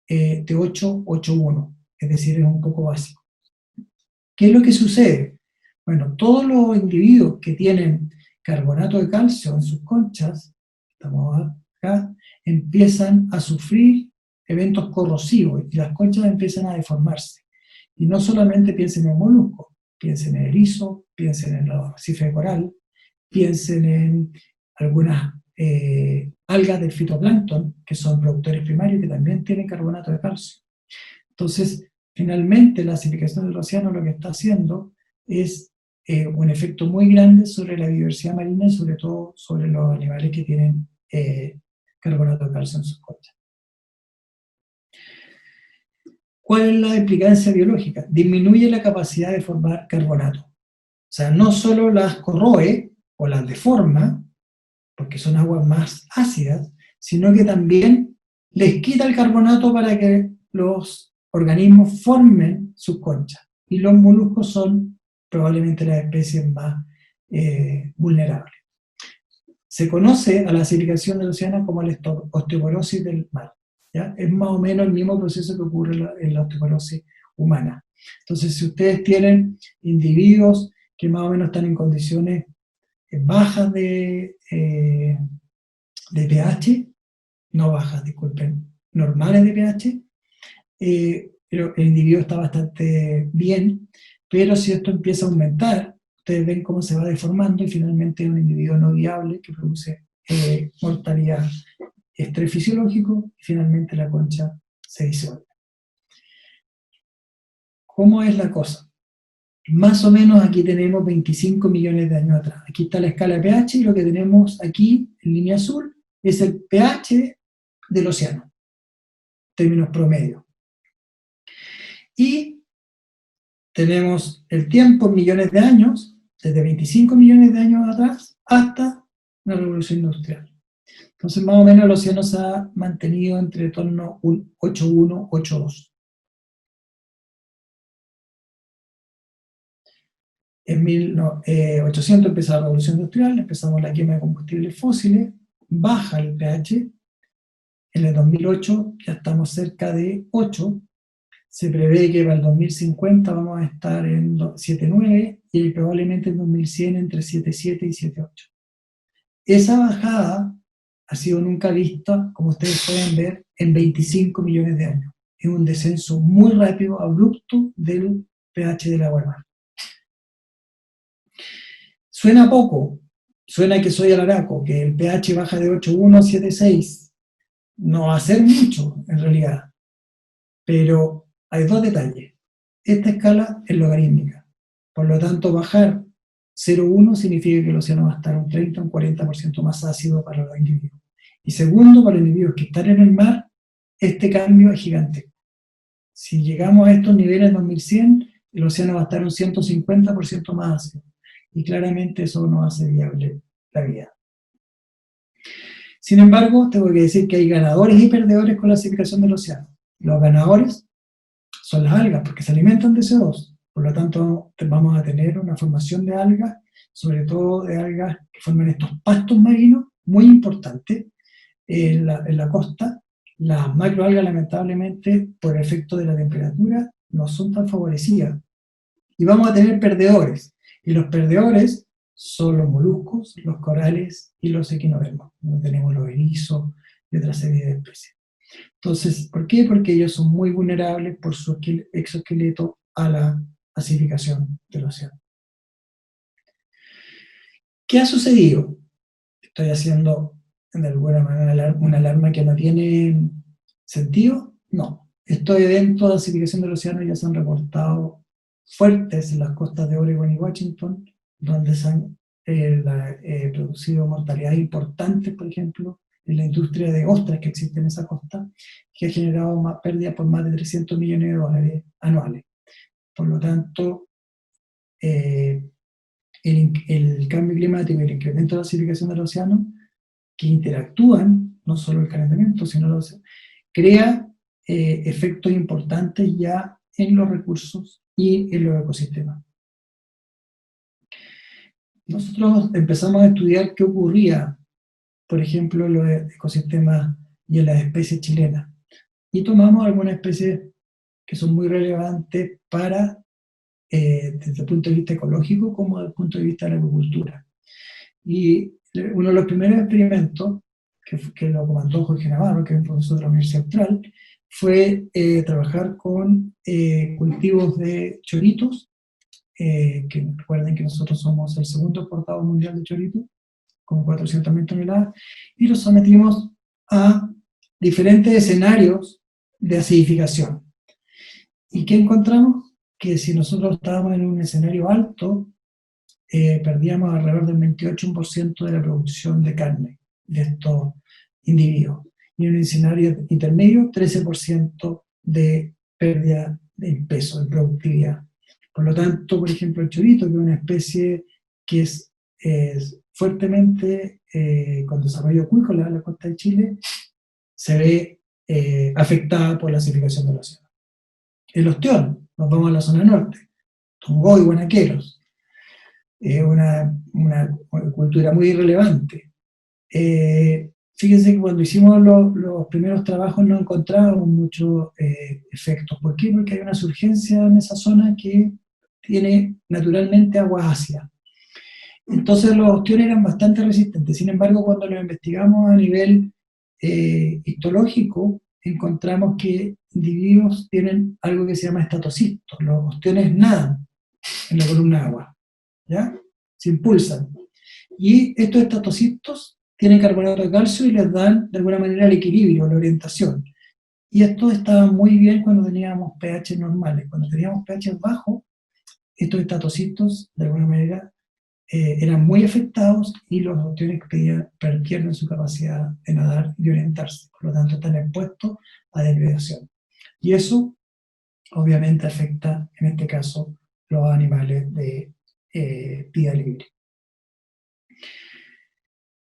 de 8,1, es decir, es un poco básico. ¿Qué es lo que sucede? Bueno, todos los individuos que tienen carbonato de calcio en sus conchas, estamos acá, empiezan a sufrir eventos corrosivos y las conchas empiezan a deformarse. Y no solamente piensen en moluscos, piensen en erizo, piensen en los arrecifes de coral, piensen en algunas algas del fitoplancton, que son productores primarios que también tienen carbonato de calcio. Entonces, finalmente la acidificación del océano lo que está haciendo es un efecto muy grande sobre la diversidad marina y sobre todo sobre los animales que tienen carbonato de calcio en sus conchas. ¿Cuál es la implicancia biológica? Disminuye la capacidad de formar carbonato. O sea, no solo las corroe o las deforma, porque son aguas más ácidas, sino que también les quita el carbonato para que los organismos formen sus conchas. Y los moluscos son probablemente las especies más vulnerables. Se conoce a la acidificación del océano como la osteoporosis del mar, ¿ya? Es más o menos el mismo proceso que ocurre en la osteoporosis humana. Entonces, si ustedes tienen individuos que más o menos están en condiciones bajas de pH, no bajas, disculpen, normales de pH, pero el individuo está bastante bien, pero si esto empieza a aumentar, ustedes ven cómo se va deformando y finalmente es un individuo no viable que produce mortalidad, estrés fisiológico y finalmente la concha se disuelve. ¿Cómo es la cosa? Más o menos aquí tenemos 25 millones de años atrás. Aquí está la escala de pH y lo que tenemos aquí en línea azul es el pH del océano, en términos promedio. Y tenemos el tiempo en millones de años, desde 25 millones de años atrás hasta la revolución industrial. Entonces más o menos el océano se ha mantenido entre torno a un 8,1, 8,2. En 1800 empezó la revolución industrial, empezamos la quema de combustibles fósiles, baja el pH, en el 2008 ya estamos cerca de 8, se prevé que para el 2050 vamos a estar en 7,9 y probablemente en 2100 entre 7,7 y 7,8. Esa bajada ha sido nunca vista, como ustedes pueden ver, en 25 millones de años. Es un descenso muy rápido, abrupto del pH del agua del mar. Suena poco, suena que soy alaraco, que el pH baja de 8,1 a 7,6. No va a ser mucho, en realidad, pero hay dos detalles. Esta escala es logarítmica, por lo tanto bajar 0,1 significa que el océano va a estar un 30 o un 40% más ácido para los individuos. Y segundo, para los individuos que están en el mar, este cambio es gigante. Si llegamos a estos niveles en 2100, el océano va a estar un 150% más ácido. Y claramente eso no hace viable la vida. Sin embargo, tengo que decir que hay ganadores y perdedores con la acidificación del océano. Los ganadores son las algas, porque se alimentan de CO2. Por lo tanto, vamos a tener una formación de algas, sobre todo de algas que forman estos pastos marinos, muy importantes en la costa. Las macroalgas, lamentablemente, por efecto de la temperatura, no son tan favorecidas. Y vamos a tener perdedores. Y los perdedores son los moluscos, los corales y los equinodermos, donde tenemos los erizos y otra serie de especies. Entonces, ¿por qué? Porque ellos son muy vulnerables por su exoesqueleto a la acidificación del océano. ¿Qué ha sucedido? ¿Estoy haciendo de alguna manera una alarma que no tiene sentido? No. Estos eventos de acidificación del océano ya se han reportado fuertes en las costas de Oregon y Washington, donde se han producido mortalidades importantes, por ejemplo, en la industria de ostras que existe en esa costa, que ha generado pérdidas por más de 300 millones de dólares anuales. Por lo tanto, el cambio climático y el incremento de la acidificación del océano, que interactúan, no solo el calentamiento, sino crea efectos importantes ya en los recursos y en los ecosistemas. Nosotros empezamos a estudiar qué ocurría, por ejemplo, en los ecosistemas y en las especies chilenas, y tomamos algunas especies que son muy relevantes para, desde el punto de vista ecológico como desde el punto de vista de la agricultura. Y uno de los primeros experimentos, que lo comandó Jorge Navarro, que es un profesor de la Universidad Austral, fue trabajar con cultivos de choritos, que recuerden que nosotros somos el segundo exportador mundial de choritos, con 400.000 toneladas, y los sometimos a diferentes escenarios de acidificación. ¿Y qué encontramos? Que si nosotros estábamos en un escenario alto, perdíamos alrededor del 28% de la producción de carne de estos individuos. Y en un escenario intermedio, 13% de pérdida de peso, de productividad. Por lo tanto, por ejemplo, el chorito, que es una especie que es fuertemente con desarrollo acuícola en la costa de Chile, se ve afectada por la acidificación del océano. El ostión, nos vamos a la zona norte, Tongoy, Guanaqueros, es una cultura muy irrelevante. Fíjense que cuando hicimos los primeros trabajos no encontrábamos muchos efectos. ¿Por qué? Porque hay una surgencia en esa zona que tiene naturalmente agua ácida. Entonces los ostiones eran bastante resistentes. Sin embargo, cuando los investigamos a nivel histológico, encontramos que individuos tienen algo que se llama estatocisto. Los ostiones nadan en la columna de agua, ¿ya? Se impulsan. Y estos estatocitos tienen carbonato de calcio y les dan de alguna manera el equilibrio, la orientación. Y esto estaba muy bien cuando teníamos pH normales. Cuando teníamos pH bajos, estos estatocitos de alguna manera eran muy afectados y los ostiones pierden su capacidad de nadar y de orientarse. Por lo tanto, están expuestos a degradación. Y eso obviamente afecta, en este caso, los animales de vida libre.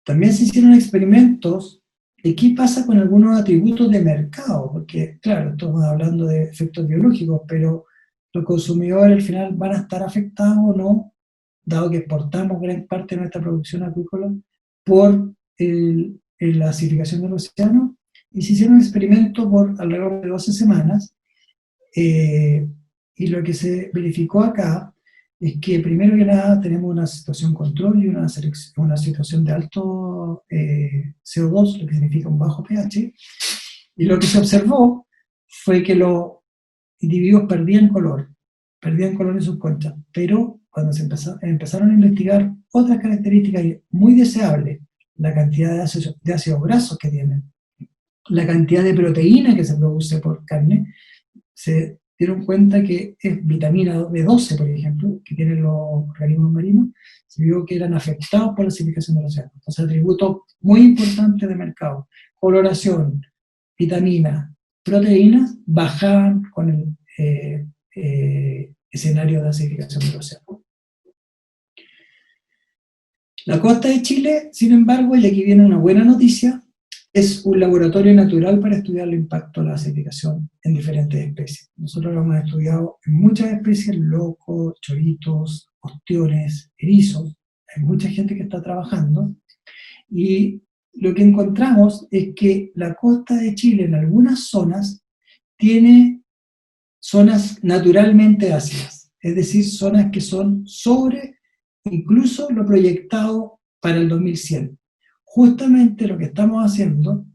También se hicieron experimentos de qué pasa con algunos atributos de mercado, porque claro, estamos hablando de efectos biológicos, pero los consumidores al final van a estar afectados o no, dado que exportamos gran parte de nuestra producción acuícola por la acidificación del océano, y se hicieron experimentos por alrededor de 12 semanas, y lo que se verificó acá es que primero que nada tenemos una situación control y una situación de alto CO2, lo que significa un bajo pH, y lo que se observó fue que los individuos perdían color en sus conchas, pero cuando empezaron a investigar otras características muy deseables, la cantidad de ácidos grasos que tienen, la cantidad de proteína que se produce por carne, se dieron cuenta que es vitamina B12, por ejemplo, que tienen los organismos marinos, se vio que eran afectados por la acidificación del océano. Entonces, atributos muy importantes de mercado, coloración, vitamina, proteínas, bajaban con el escenario de acidificación del océano. La costa de Chile, sin embargo, y aquí viene una buena noticia, es un laboratorio natural para estudiar el impacto de la acidificación en diferentes especies. Nosotros lo hemos estudiado en muchas especies, locos, choritos, ostiones, erizos. Hay mucha gente que está trabajando. Y lo que encontramos es que la costa de Chile en algunas zonas tiene zonas naturalmente ácidas, es decir, zonas que son sobre incluso lo proyectado para el 2100. Justamente lo que estamos haciendo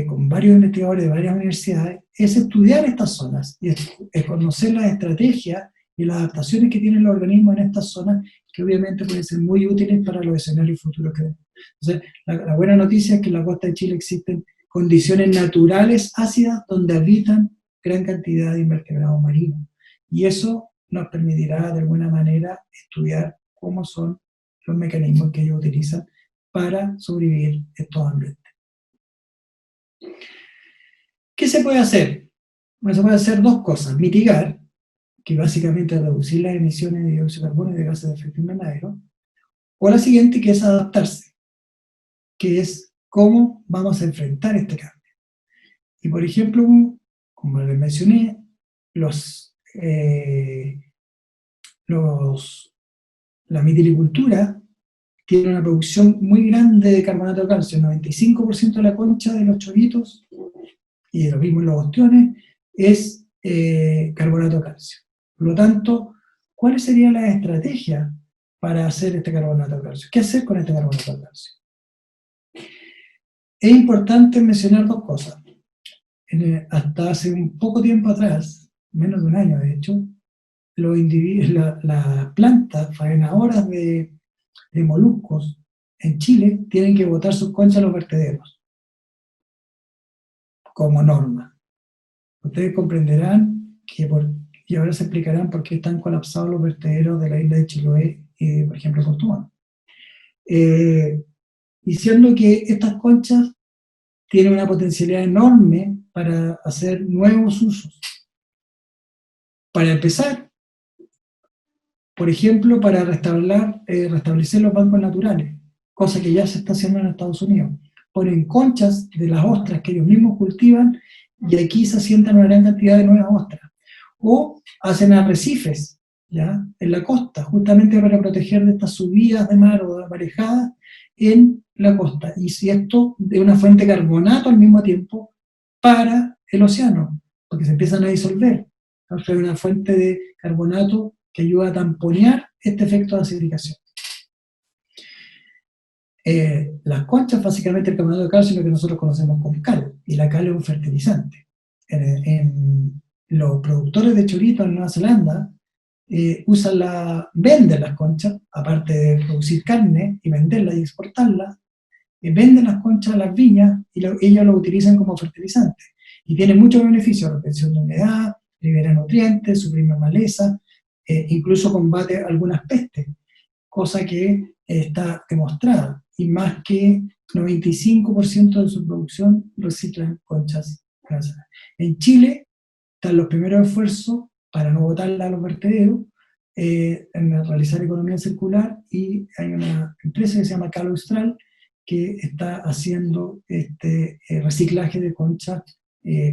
con varios investigadores de varias universidades es estudiar estas zonas y es conocer las estrategias y las adaptaciones que tienen los organismos en estas zonas, que obviamente pueden ser muy útiles para los escenarios futuros que vemos. Entonces, la buena noticia es que en la costa de Chile existen condiciones naturales ácidas donde habitan gran cantidad de invertebrados marinos. Y eso nos permitirá de alguna manera estudiar cómo son los mecanismos que ellos utilizan para sobrevivir estos ambientes. ¿Qué se puede hacer? Bueno, se puede hacer dos cosas. Mitigar, que básicamente es reducir las emisiones de dióxido de carbono y de gases de efecto invernadero, o la siguiente, que es adaptarse, que es cómo vamos a enfrentar este cambio. Y por ejemplo, como les mencioné, la mitilicultura tiene una producción muy grande de carbonato de calcio. El 95% de la concha de los choritos, y lo mismo en los ostiones, es carbonato de calcio. Por lo tanto, ¿cuál sería la estrategia para hacer este carbonato de calcio? ¿Qué hacer con este carbonato de calcio? Es importante mencionar dos cosas. Hasta hace un poco tiempo atrás, menos de un año de hecho, las plantas faenadoras de moluscos en Chile tienen que botar sus conchas a los vertederos, como norma. Ustedes comprenderán y ahora se explicarán por qué están colapsados los vertederos de la isla de Chiloé y, por ejemplo, Portugal. Diciendo que estas conchas tienen una potencialidad enorme para hacer nuevos usos. Para empezar, por ejemplo, para restablecer los bancos naturales, cosa que ya se está haciendo en Estados Unidos. Ponen conchas de las ostras que ellos mismos cultivan y aquí se asientan una gran cantidad de nuevas ostras. O hacen arrecifes, ¿ya?, en la costa, justamente para proteger de estas subidas de mar o de marejadas en la costa. Y si esto de una fuente de carbonato al mismo tiempo para el océano, porque se empiezan a disolver. Entonces hay una fuente de carbonato que ayuda a tamponear este efecto de acidificación. Las conchas, básicamente el carbonato de calcio es lo que nosotros conocemos como cal, y la cal es un fertilizante. En los productores de chorito en Nueva Zelanda venden las conchas, aparte de producir carne y venderla y exportarla, venden las conchas a las viñas y ellos lo utilizan como fertilizante. Y tiene muchos beneficios: retención de humedad, libera nutrientes, suprime maleza, incluso combate algunas pestes, cosa que está demostrada. Y más que 95% de su producción reciclan conchas. En Chile están los primeros esfuerzos para no botarla a los vertederos, en realizar economía circular, y hay una empresa que se llama Cal Austral que está haciendo este reciclaje de conchas,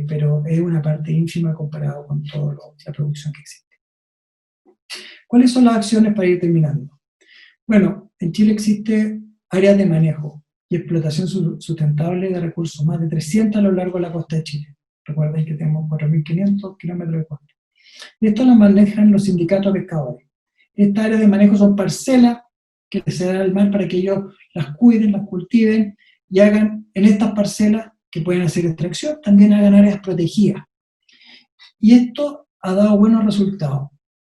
pero es una parte ínfima comparado con toda la producción que existe. ¿Cuáles son las acciones para ir terminando? Bueno, en Chile existe áreas de manejo y explotación sustentable de recursos, más de 300 a lo largo de la costa de Chile. Recuerden que tenemos 4.500 kilómetros de costa. Y esto lo manejan los sindicatos de pescadores. Estas áreas de manejo son parcelas que se dan al mar para que ellos las cuiden, las cultiven y hagan en estas parcelas que pueden hacer extracción, también hagan áreas protegidas. Y esto ha dado buenos resultados.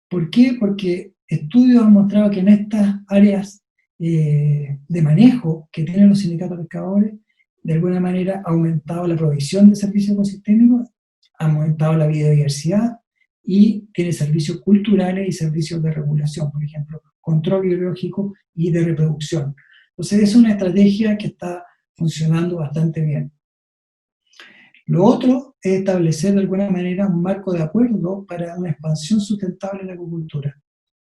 ¿Por qué? Porque estudios han mostrado que en estas áreas de manejo que tienen los sindicatos de pescadores, de alguna manera ha aumentado la provisión de servicios ecosistémicos, ha aumentado la biodiversidad y tiene servicios culturales y servicios de regulación, por ejemplo, control biológico y de reproducción. Entonces es una estrategia que está funcionando bastante bien. Lo otro es establecer de alguna manera un marco de acuerdo para una expansión sustentable en la acuicultura.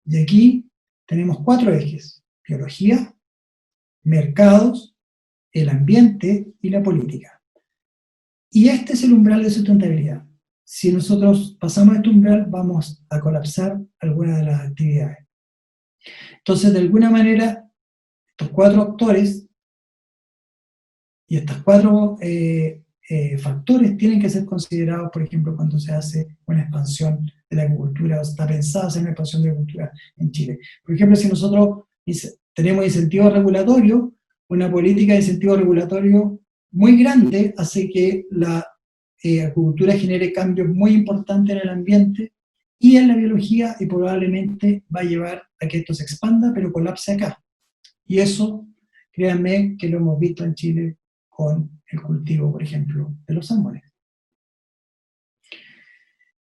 Y aquí tenemos 4 ejes: biología, mercados, el ambiente y la política. Y este es el umbral de sustentabilidad. Si nosotros pasamos este umbral, vamos a colapsar algunas de las actividades. Entonces, de alguna manera, estos 4 actores y estos 4 factores tienen que ser considerados, por ejemplo, cuando se hace una expansión de la agricultura, o está pensada hacer una expansión de la agricultura en Chile. Por ejemplo, si nosotros tenemos incentivos regulatorios, una política de incentivos regulatorios muy grande hace que la agricultura genere cambios muy importantes en el ambiente y en la biología, y probablemente va a llevar a que esto se expanda, pero colapse acá. Y eso, créanme, que lo hemos visto en Chile con el cultivo, por ejemplo, de los salmones.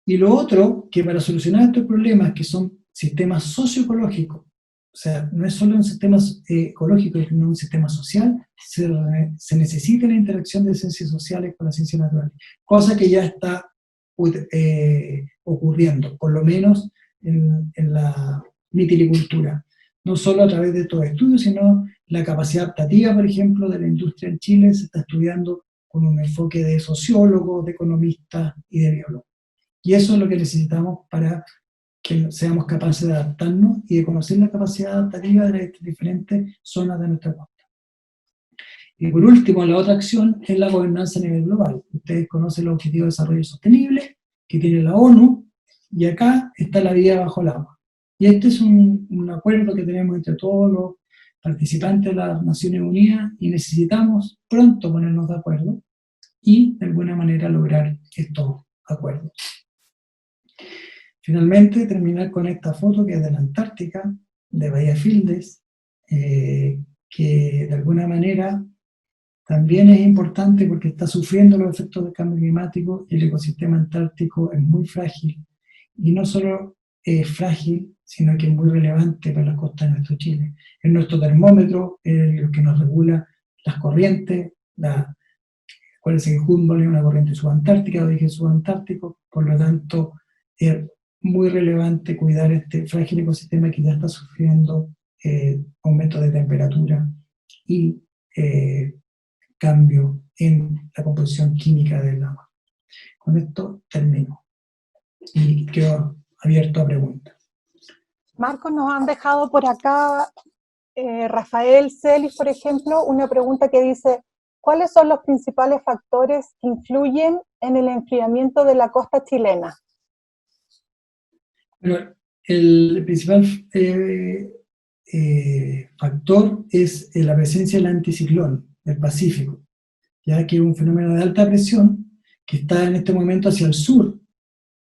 Y lo otro, que para solucionar estos problemas, que son sistemas socioecológicos, o sea, no es solo un sistema ecológico, sino un sistema social, se necesita la interacción de ciencias sociales con la ciencia natural, cosa que ya está ocurriendo, por lo menos en la mitilicultura. No solo a través de estos estudios, sino la capacidad adaptativa, por ejemplo, de la industria en Chile se está estudiando con un enfoque de sociólogos, de economistas y de biólogos. Y eso es lo que necesitamos para que seamos capaces de adaptarnos y de conocer la capacidad adaptativa de las diferentes zonas de nuestra costa. Y por último, la otra acción es la gobernanza a nivel global. Ustedes conocen los Objetivos de Desarrollo Sostenible que tiene la ONU, y acá está la vida bajo el agua. Y este es un acuerdo que tenemos entre todos los participantes de las Naciones Unidas, y necesitamos pronto ponernos de acuerdo y de alguna manera lograr estos acuerdos. Finalmente, terminar con esta foto que es de la Antártica, de Bahía Fildes, que de alguna manera también es importante porque está sufriendo los efectos del cambio climático, y el ecosistema antártico es muy frágil. Y no solo es frágil, sino que es muy relevante para la costa de nuestro Chile. Es nuestro termómetro, es lo que nos regula las corrientes. Acuérdense que Humboldt es una corriente subantártica, de origen subantártico, por lo tanto es muy relevante cuidar este frágil ecosistema que ya está sufriendo aumento de temperatura y cambio en la composición química del agua. Con esto termino y quedo abierto a preguntas. Marcos, nos han dejado por acá Rafael Celis, por ejemplo, una pregunta que dice: ¿cuáles son los principales factores que influyen en el enfriamiento de la costa chilena? Bueno, el principal factor es la presencia del anticiclón del Pacífico, ya que es un fenómeno de alta presión que está en este momento hacia el sur,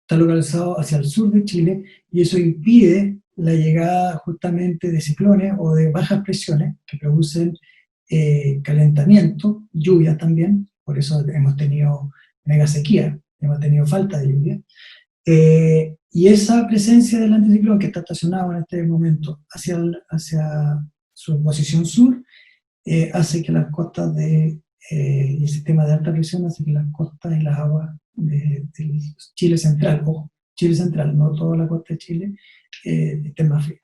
está localizado hacia el sur de Chile, y eso impide la llegada justamente de ciclones o de bajas presiones que producen calentamiento, lluvias también, por eso hemos tenido mega sequía, hemos tenido falta de lluvia. Y esa presencia del anticiclón que está estacionado en este momento hacia su posición sur, hace que las costas y el sistema de alta presión hace que las costas y las aguas de Chile central, ojo, Chile central, no toda la costa de Chile, estén más frías.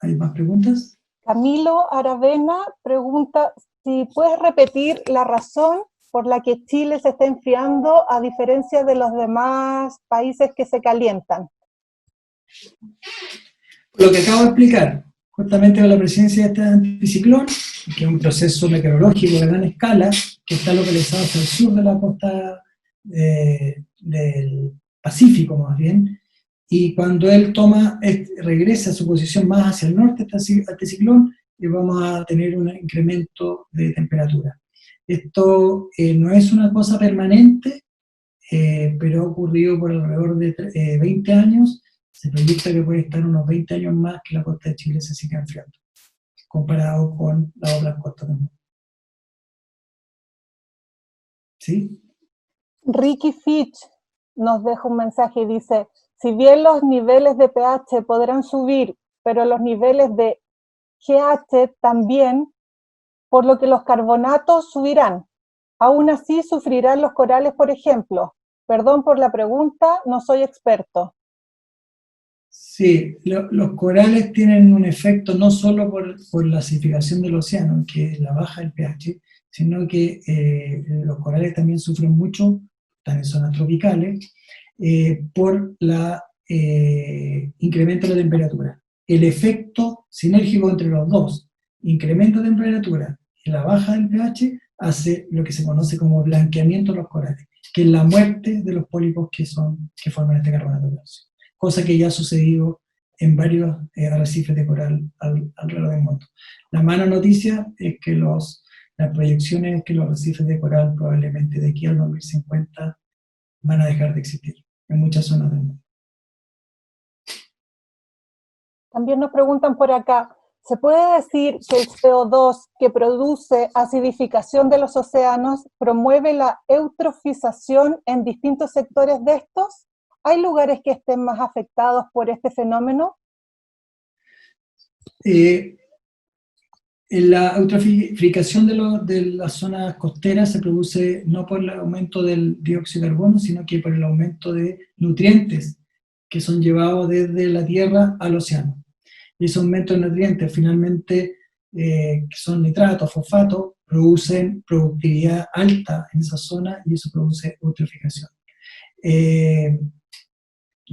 ¿Hay más preguntas? Camilo Aravena pregunta si puedes repetir la razón por la que Chile se está enfriando a diferencia de los demás países que se calientan. Lo que acabo de explicar, justamente con la presencia de este anticiclón, que es un proceso meteorológico de gran escala, que está localizado hacia el sur de la costa del Pacífico, más bien, y cuando él regresa a su posición más hacia el norte, este ciclón, vamos a tener un incremento de temperatura. Esto no es una cosa permanente, pero ha ocurrido por alrededor de 20 años. Se proyecta que puede estar unos 20 años más que la costa de Chile se siga enfriando, comparado con las otras costas del mundo. ¿Sí? Ricky Fitch nos deja un mensaje y dice, si bien los niveles de pH podrán subir, pero los niveles de GH también, por lo que los carbonatos subirán. Aún así sufrirán los corales, por ejemplo. Perdón por la pregunta, no soy experto. Sí, los corales tienen un efecto no solo por la acidificación del océano, que es la baja del pH, sino que los corales también sufren mucho, están en zonas tropicales, por el incremento de la temperatura. El efecto sinérgico entre los dos, incremento de temperatura y la baja del pH, hace lo que se conoce como blanqueamiento de los corales, que es la muerte de los pólipos que forman este carbonato de calcio, cosa que ya ha sucedido en varios arrecifes de coral alrededor del mundo. La mala noticia es que las proyecciones es que los arrecifes de coral probablemente de aquí al 2050 van a dejar de existir en muchas zonas del mundo. También nos preguntan por acá, ¿se puede decir que el CO2 que produce acidificación de los océanos promueve la eutrofización en distintos sectores de estos? ¿Hay lugares que estén más afectados por este fenómeno? La eutroficación de las zonas costeras se produce no por el aumento del dióxido de carbono, sino que por el aumento de nutrientes que son llevados desde la tierra al océano. Y esos aumentos de nutrientes, finalmente, que son nitratos, fosfatos, producen productividad alta en esa zona y eso produce eutroficación.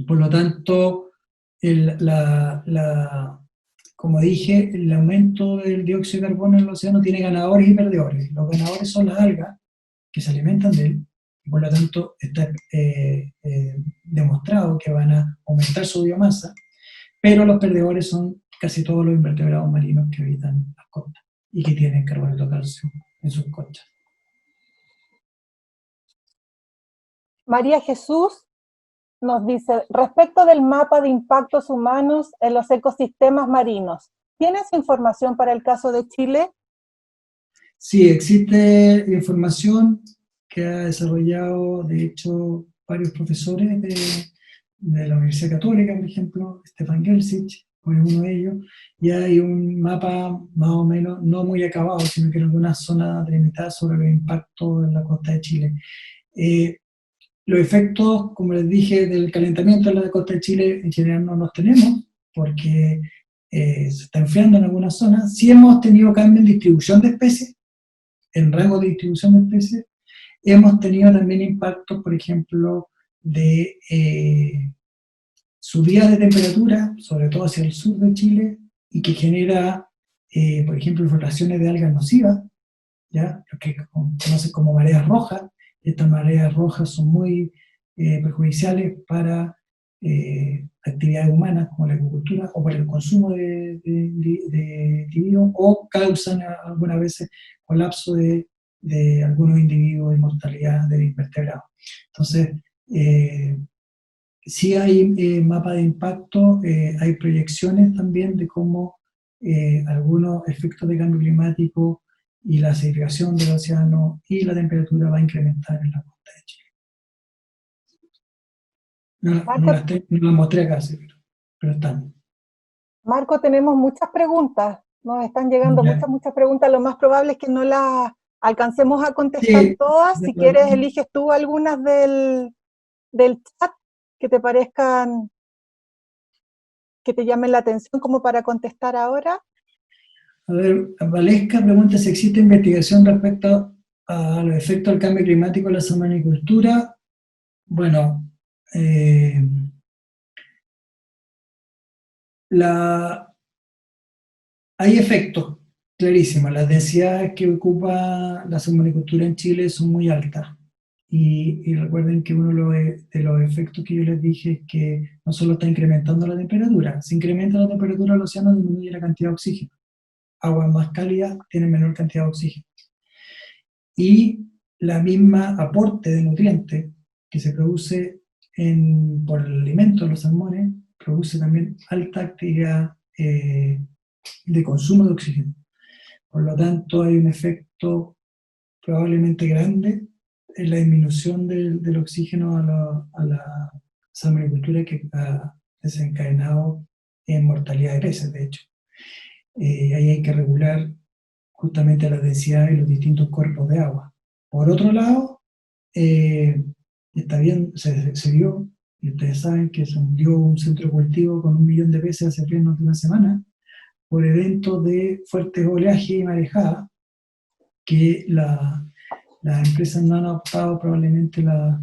Por lo tanto, como dije, el aumento del dióxido de carbono en el océano tiene ganadores y perdedores. Los ganadores son las algas, que se alimentan de él, y por lo tanto está demostrado que van a aumentar su biomasa, pero los perdedores son casi todos los invertebrados marinos que habitan las costas y que tienen carbonato de calcio en sus conchas. María Jesús nos dice, respecto del mapa de impactos humanos en los ecosistemas marinos, ¿tienes información para el caso de Chile? Sí, existe información que ha desarrollado, de hecho, varios profesores de la Universidad Católica, por ejemplo, Stefan Gelsic, fue uno de ellos, y hay un mapa más o menos, no muy acabado, sino que en algunas zonas delimitadas sobre los impactos en la costa de Chile. Los efectos, como les dije, del calentamiento en la costa de Chile en general no los tenemos, porque se está enfriando en algunas zonas. Sí hemos tenido cambio en distribución de especies, en rango de distribución de especies. Hemos tenido también impactos, por ejemplo, de subidas de temperatura, sobre todo hacia el sur de Chile, y que genera, por ejemplo, floraciones de algas nocivas, ¿ya? Lo que conocen como mareas rojas. Estas mareas rojas son muy perjudiciales para actividades humanas como la agricultura o para el consumo de individuos, o causan algunas veces colapso de algunos individuos y mortalidad de invertebrados. Entonces, sí hay mapa de impacto, hay proyecciones también de cómo algunos efectos de cambio climático y la acidificación del océano y la temperatura va a incrementar en la costa de Chile. No las mostré acá, sí, pero están. Marco, tenemos muchas preguntas, nos están llegando Ya. muchas preguntas, lo más probable es que no las alcancemos a contestar Sí, todas. Si quieres, eliges tú algunas del chat que te parezcan, que te llamen la atención como para contestar ahora. A ver, Valesca pregunta si existe investigación respecto a los efectos del cambio climático en la salmonicultura. Bueno, hay efectos clarísimos. Las densidades que ocupa la salmonicultura en Chile son muy altas. y recuerden que uno de los efectos que yo les dije es que no solo está incrementando la temperatura, si incrementa la temperatura del océano disminuye la cantidad de oxígeno. Aguas más cálidas tienen menor cantidad de oxígeno. Y la misma aporte de nutrientes que se produce por el alimento de los salmones, produce también alta actividad de consumo de oxígeno. Por lo tanto, hay un efecto probablemente grande en la disminución del oxígeno a la salmonicultura, que ha desencadenado en mortalidad de peces, de hecho. Ahí hay que regular justamente la densidad de los distintos cuerpos de agua. Por otro lado, está bien, se vio, y ustedes saben que se hundió un centro de cultivo con 1 millón de peces hace menos de una semana, por eventos de fuertes oleajes y marejadas, que las empresas no han adoptado probablemente las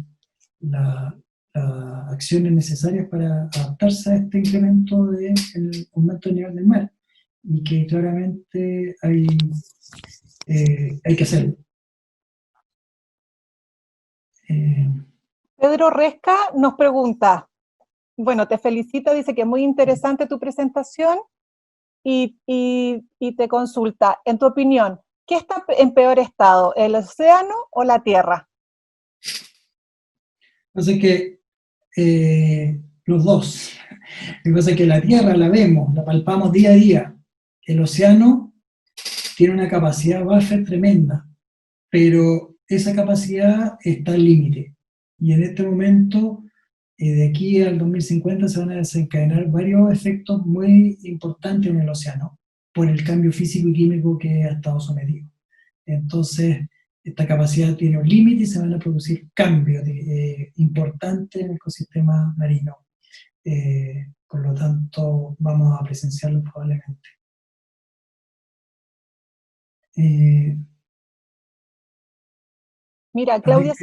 acciones necesarias para adaptarse a este incremento del aumento del nivel del mar, y que claramente hay que hacerlo. Pedro Resca nos pregunta, bueno, te felicita, dice que es muy interesante tu presentación y te consulta, en tu opinión, ¿qué está en peor estado, el océano o la tierra? Entonces que los dos. Lo que pasa es que la tierra la vemos, la palpamos día a día. El océano tiene una capacidad buffer tremenda, pero esa capacidad está al límite. Y en este momento, de aquí al 2050, se van a desencadenar varios efectos muy importantes en el océano por el cambio físico y químico que ha estado sometido. Entonces, esta capacidad tiene un límite y se van a producir cambios importantes en el ecosistema marino. Por lo tanto, vamos a presenciarlo probablemente. Mira, Claudia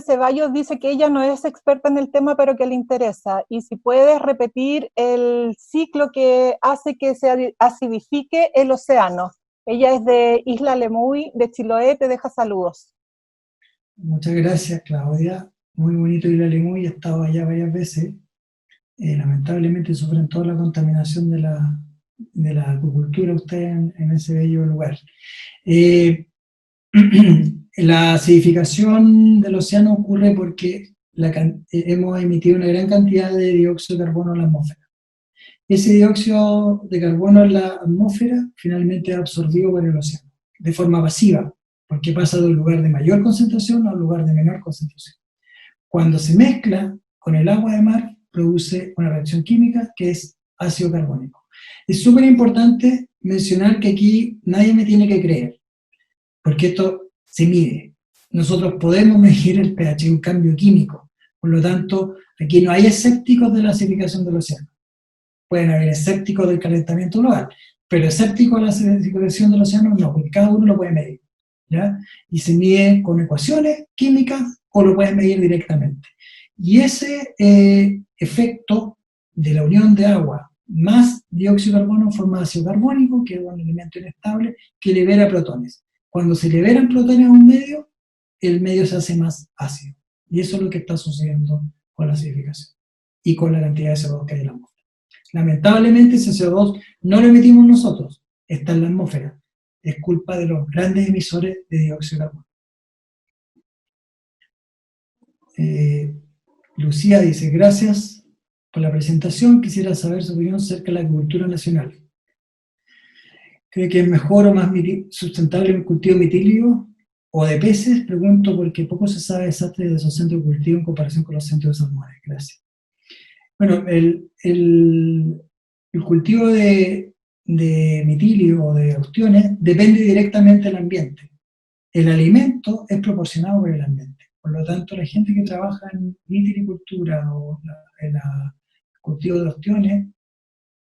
Ceballos dice que ella no es experta en el tema, pero que le interesa. Y si puedes repetir el ciclo que hace que se acidifique el océano. Ella es de Isla Lemuy, de Chiloé, te deja saludos. Muchas gracias, Claudia. Muy bonito Isla Lemuy, he estado allá varias veces. Lamentablemente sufren toda la contaminación de la acuicultura ustedes en ese bello lugar. La acidificación del océano ocurre porque hemos emitido una gran cantidad de dióxido de carbono en la atmósfera. Ese dióxido de carbono en la atmósfera finalmente es absorbido por el océano, de forma pasiva, porque pasa de un lugar de mayor concentración a un lugar de menor concentración. Cuando se mezcla con el agua de mar, produce una reacción química que es ácido carbónico. Es súper importante mencionar que aquí nadie me tiene que creer, porque esto se mide. Nosotros podemos medir el pH, un cambio químico. Por lo tanto, aquí no hay escépticos de la acidificación del océano. Pueden haber escépticos del calentamiento global, pero escépticos de la acidificación del océano no, porque cada uno lo puede medir, ¿ya? Y se mide con ecuaciones químicas o lo pueden medir directamente. Y ese efecto de la unión de agua más dióxido de carbono forma ácido carbónico, que es un elemento inestable que libera protones. Cuando se liberan protones a un medio, el medio se hace más ácido. Y eso es lo que está sucediendo con la acidificación y con la cantidad de CO2 que hay en la atmósfera. Lamentablemente ese CO2 no lo emitimos nosotros, está en la atmósfera. Es culpa de los grandes emisores de dióxido de carbono. Lucía dice, gracias por la presentación, quisiera saber su opinión acerca de la agricultura nacional. ¿Cree que es mejor o más sustentable el cultivo de mitilio o de peces? Pregunto porque poco se sabe exactamente de esos centros de cultivo en comparación con los centros de salmones. Gracias. Bueno, el cultivo de mitilio o de ostiones depende directamente del ambiente. El alimento es proporcionado por el ambiente. Por lo tanto, la gente que trabaja en mitilicultura o en el cultivo de ostiones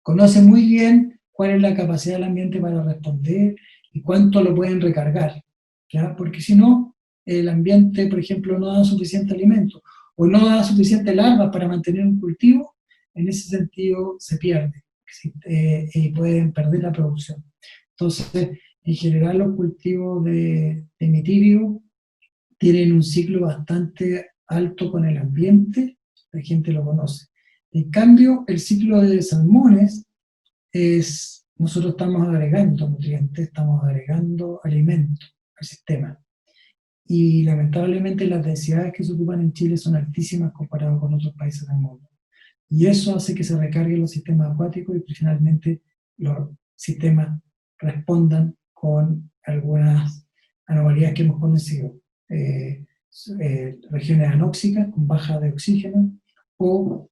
conoce muy bien cuál es la capacidad del ambiente para responder y cuánto lo pueden recargar, ¿ya? Porque si no, el ambiente, por ejemplo, no da suficiente alimento o no da suficiente larvas para mantener un cultivo, en ese sentido se pierde y pueden perder la producción. Entonces, en general los cultivos de mitilio tienen un ciclo bastante alto con el ambiente, la gente lo conoce. En cambio, el ciclo de salmones es, nosotros estamos agregando nutrientes, estamos agregando alimentos al sistema. Y lamentablemente las densidades que se ocupan en Chile son altísimas comparadas con otros países del mundo. Y eso hace que se recarguen los sistemas acuáticos y finalmente los sistemas respondan con algunas anomalías que hemos conocido. Regiones anóxicas con baja de oxígeno o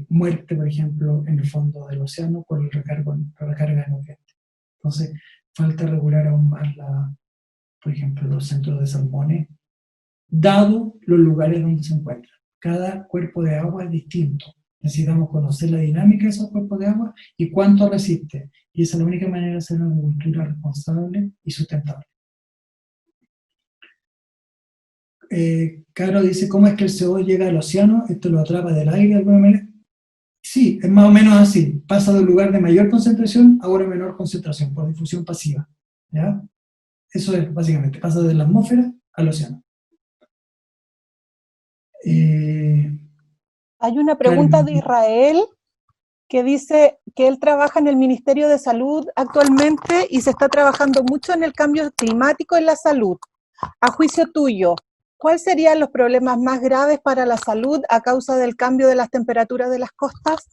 muerte, por ejemplo, en el fondo del océano por la recarga de nutrientes. Entonces, falta regular aún más, por ejemplo, los centros de salmones, dado los lugares donde se encuentran. Cada cuerpo de agua es distinto. Necesitamos conocer la dinámica de esos cuerpos de agua y cuánto resiste. Y esa es la única manera de hacer una agricultura responsable y sustentable. Caro dice, ¿cómo es que el CO2 llega al océano? ¿Esto lo atrapa del aire de alguna manera? Sí, es más o menos así. Pasa de un lugar de mayor concentración a una menor concentración por difusión pasiva. ¿Ya? Eso es básicamente, pasa de la atmósfera al océano. Hay una pregunta Karen, de Israel que dice que él trabaja en el Ministerio de Salud actualmente y se está trabajando mucho en el cambio climático en la salud. A juicio tuyo, ¿cuáles serían los problemas más graves para la salud a causa del cambio de las temperaturas de las costas?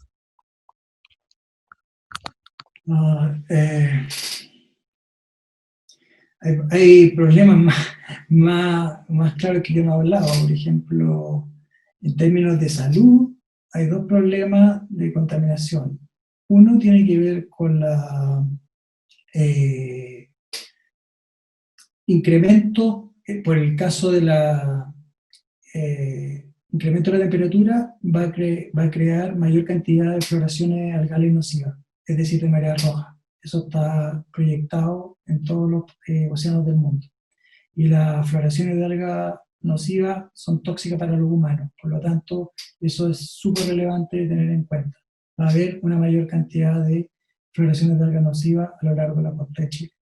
hay problemas más claros que yo no hablaba. Por ejemplo, en términos de salud, hay dos problemas de contaminación. Uno tiene que ver con la incremento, por el caso de la incremento de la temperatura, va a crear mayor cantidad de floraciones algales nocivas, es decir, de marea roja. Eso está proyectado en todos los océanos del mundo. Y las floraciones de algas nocivas son tóxicas para los humanos. Por lo tanto, eso es súper relevante de tener en cuenta. Va a haber una mayor cantidad de floraciones de algas nocivas a lo largo de la costa de Chile.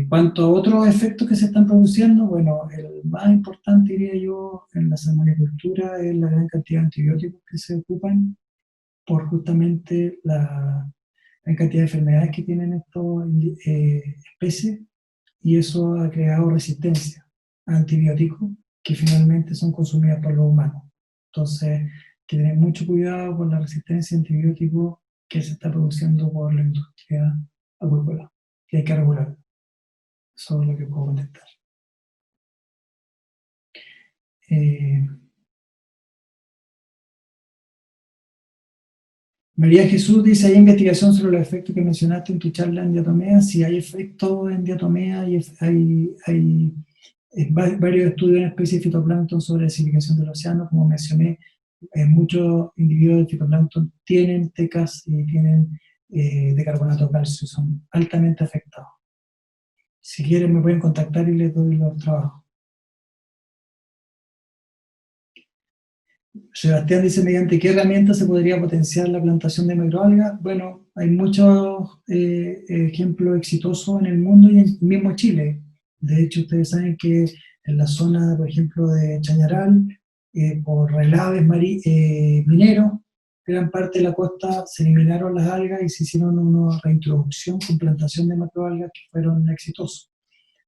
Cuanto a otros efectos que se están produciendo, bueno, el más importante, diría yo, en la salmonicultura es la gran cantidad de antibióticos que se ocupan por justamente la gran cantidad de enfermedades que tienen estas especies, y eso ha creado resistencia a antibióticos que finalmente son consumidas por los humanos. Entonces, hay que tener mucho cuidado con la resistencia a antibióticos que se está produciendo por la industria acuícola, que hay que regular. Eso es lo que puedo contestar. María Jesús dice, ¿hay investigación sobre los efectos que mencionaste en tu charla en diatomea? Sí, hay efectos en diatomea y hay varios estudios en especies de fitoplancton sobre la acidificación del océano. Como mencioné, muchos individuos de fitoplancton tienen TECAS y tienen decarbonato de calcio, son altamente afectados. Si quieren me pueden contactar y les doy los trabajos. Sebastián dice, ¿mediante qué herramientas se podría potenciar la plantación de macroalgas? Bueno, hay muchos ejemplos exitosos en el mundo y en mismo Chile. De hecho, ustedes saben que en la zona, por ejemplo, de Chañaral, por relaves mineros, gran parte de la costa se eliminaron las algas y se hicieron una reintroducción con plantación de macroalgas que fueron exitosos.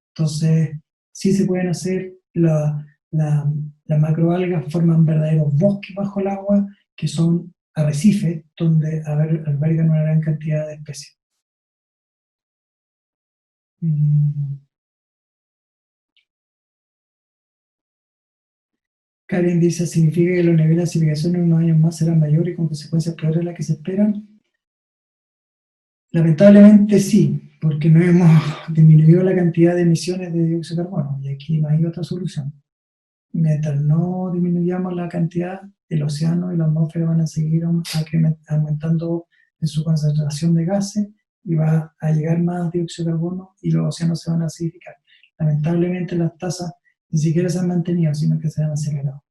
Entonces, sí se pueden hacer, las macroalgas forman verdaderos bosques bajo el agua, que son arrecifes, donde albergan una gran cantidad de especies. Karen dice, ¿significa que los niveles de acidificación en unos años más serán mayores y con consecuencias peores de las que se esperan? Lamentablemente sí, porque no hemos disminuido la cantidad de emisiones de dióxido de carbono, y aquí no hay otra solución. Mientras no disminuyamos la cantidad, el océano y la atmósfera van a seguir aumentando en su concentración de gases y va a llegar más dióxido de carbono y los océanos se van a acidificar. Lamentablemente las tasas ni siquiera se han mantenido, sino que se han acelerado.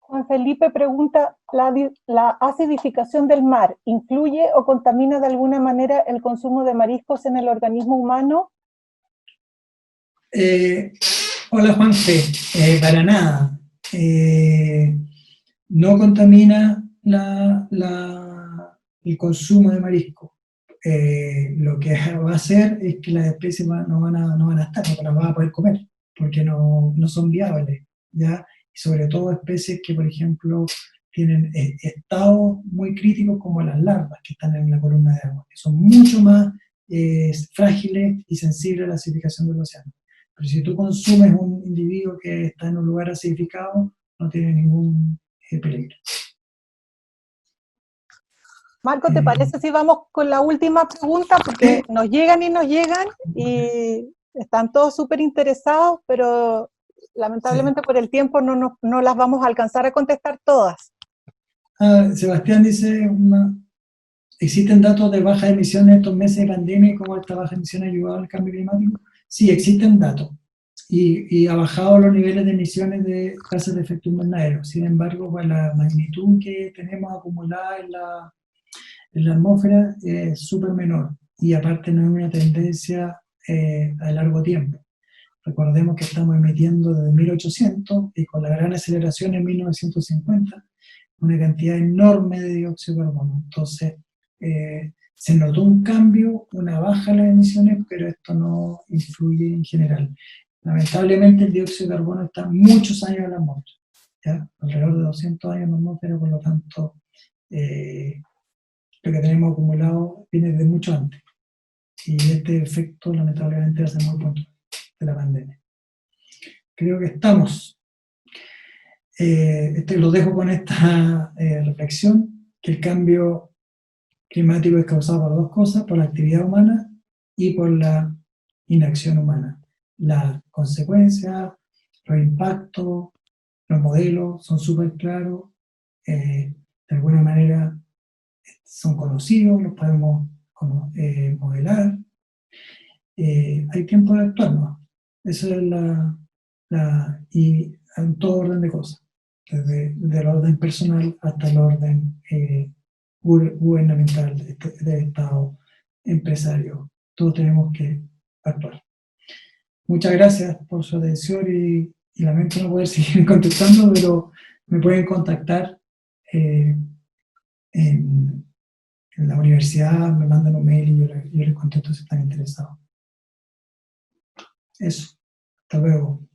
Juan Felipe pregunta, ¿la acidificación del mar influye o contamina de alguna manera el consumo de mariscos en el organismo humano? Hola Juanfe, para nada. No contamina el consumo de marisco. Lo que va a hacer es que las especies no van a estar, no las van a poder comer, porque no son viables, ¿ya? Y sobre todo especies que, por ejemplo, tienen estados muy críticos como las larvas que están en la columna de agua, que son mucho más frágiles y sensibles a la acidificación del océano. Pero si tú consumes un individuo que está en un lugar acidificado, no tiene ningún peligro. Marco, ¿te parece si vamos con la última pregunta? Porque nos llegan y están todos súper interesados, pero lamentablemente por el tiempo no las vamos a alcanzar a contestar todas. Sebastián dice, ¿existen datos de baja emisión en estos meses de pandemia y cómo esta baja emisión ha ayudado al cambio climático? Sí, existen datos. Y ha bajado los niveles de emisiones de gases de efecto invernadero. Sin embargo, pues la magnitud que tenemos acumulada en la atmósfera es súper menor. Y aparte no es una tendencia a largo tiempo. Recordemos que estamos emitiendo desde 1800 y con la gran aceleración en 1950 una cantidad enorme de dióxido de carbono. Entonces, se notó un cambio, una baja en las emisiones, pero esto no influye en general. Lamentablemente el dióxido de carbono está muchos años en la atmósfera, ¿ya? Alrededor de 200 años en la atmósfera, por lo tanto, lo que tenemos acumulado viene de mucho antes. Y este efecto lamentablemente va a ser muy pronto de la pandemia. Creo que estamos. Lo dejo con esta reflexión, que el cambio climático es causado por dos cosas, por la actividad humana y por la inacción humana. Las consecuencias, los impactos, los modelos son súper claros, de alguna manera son conocidos, los podemos modelar. Hay tiempo de actuar, ¿no? Eso es y en todo orden de cosas, desde el orden personal hasta el orden gubernamental, de Estado, empresario. Todos tenemos que actuar. Muchas gracias por su atención y lamento no poder seguir contestando, pero me pueden contactar en la universidad, me mandan un mail y yo les contesto si están interesados. Eso. Hasta luego.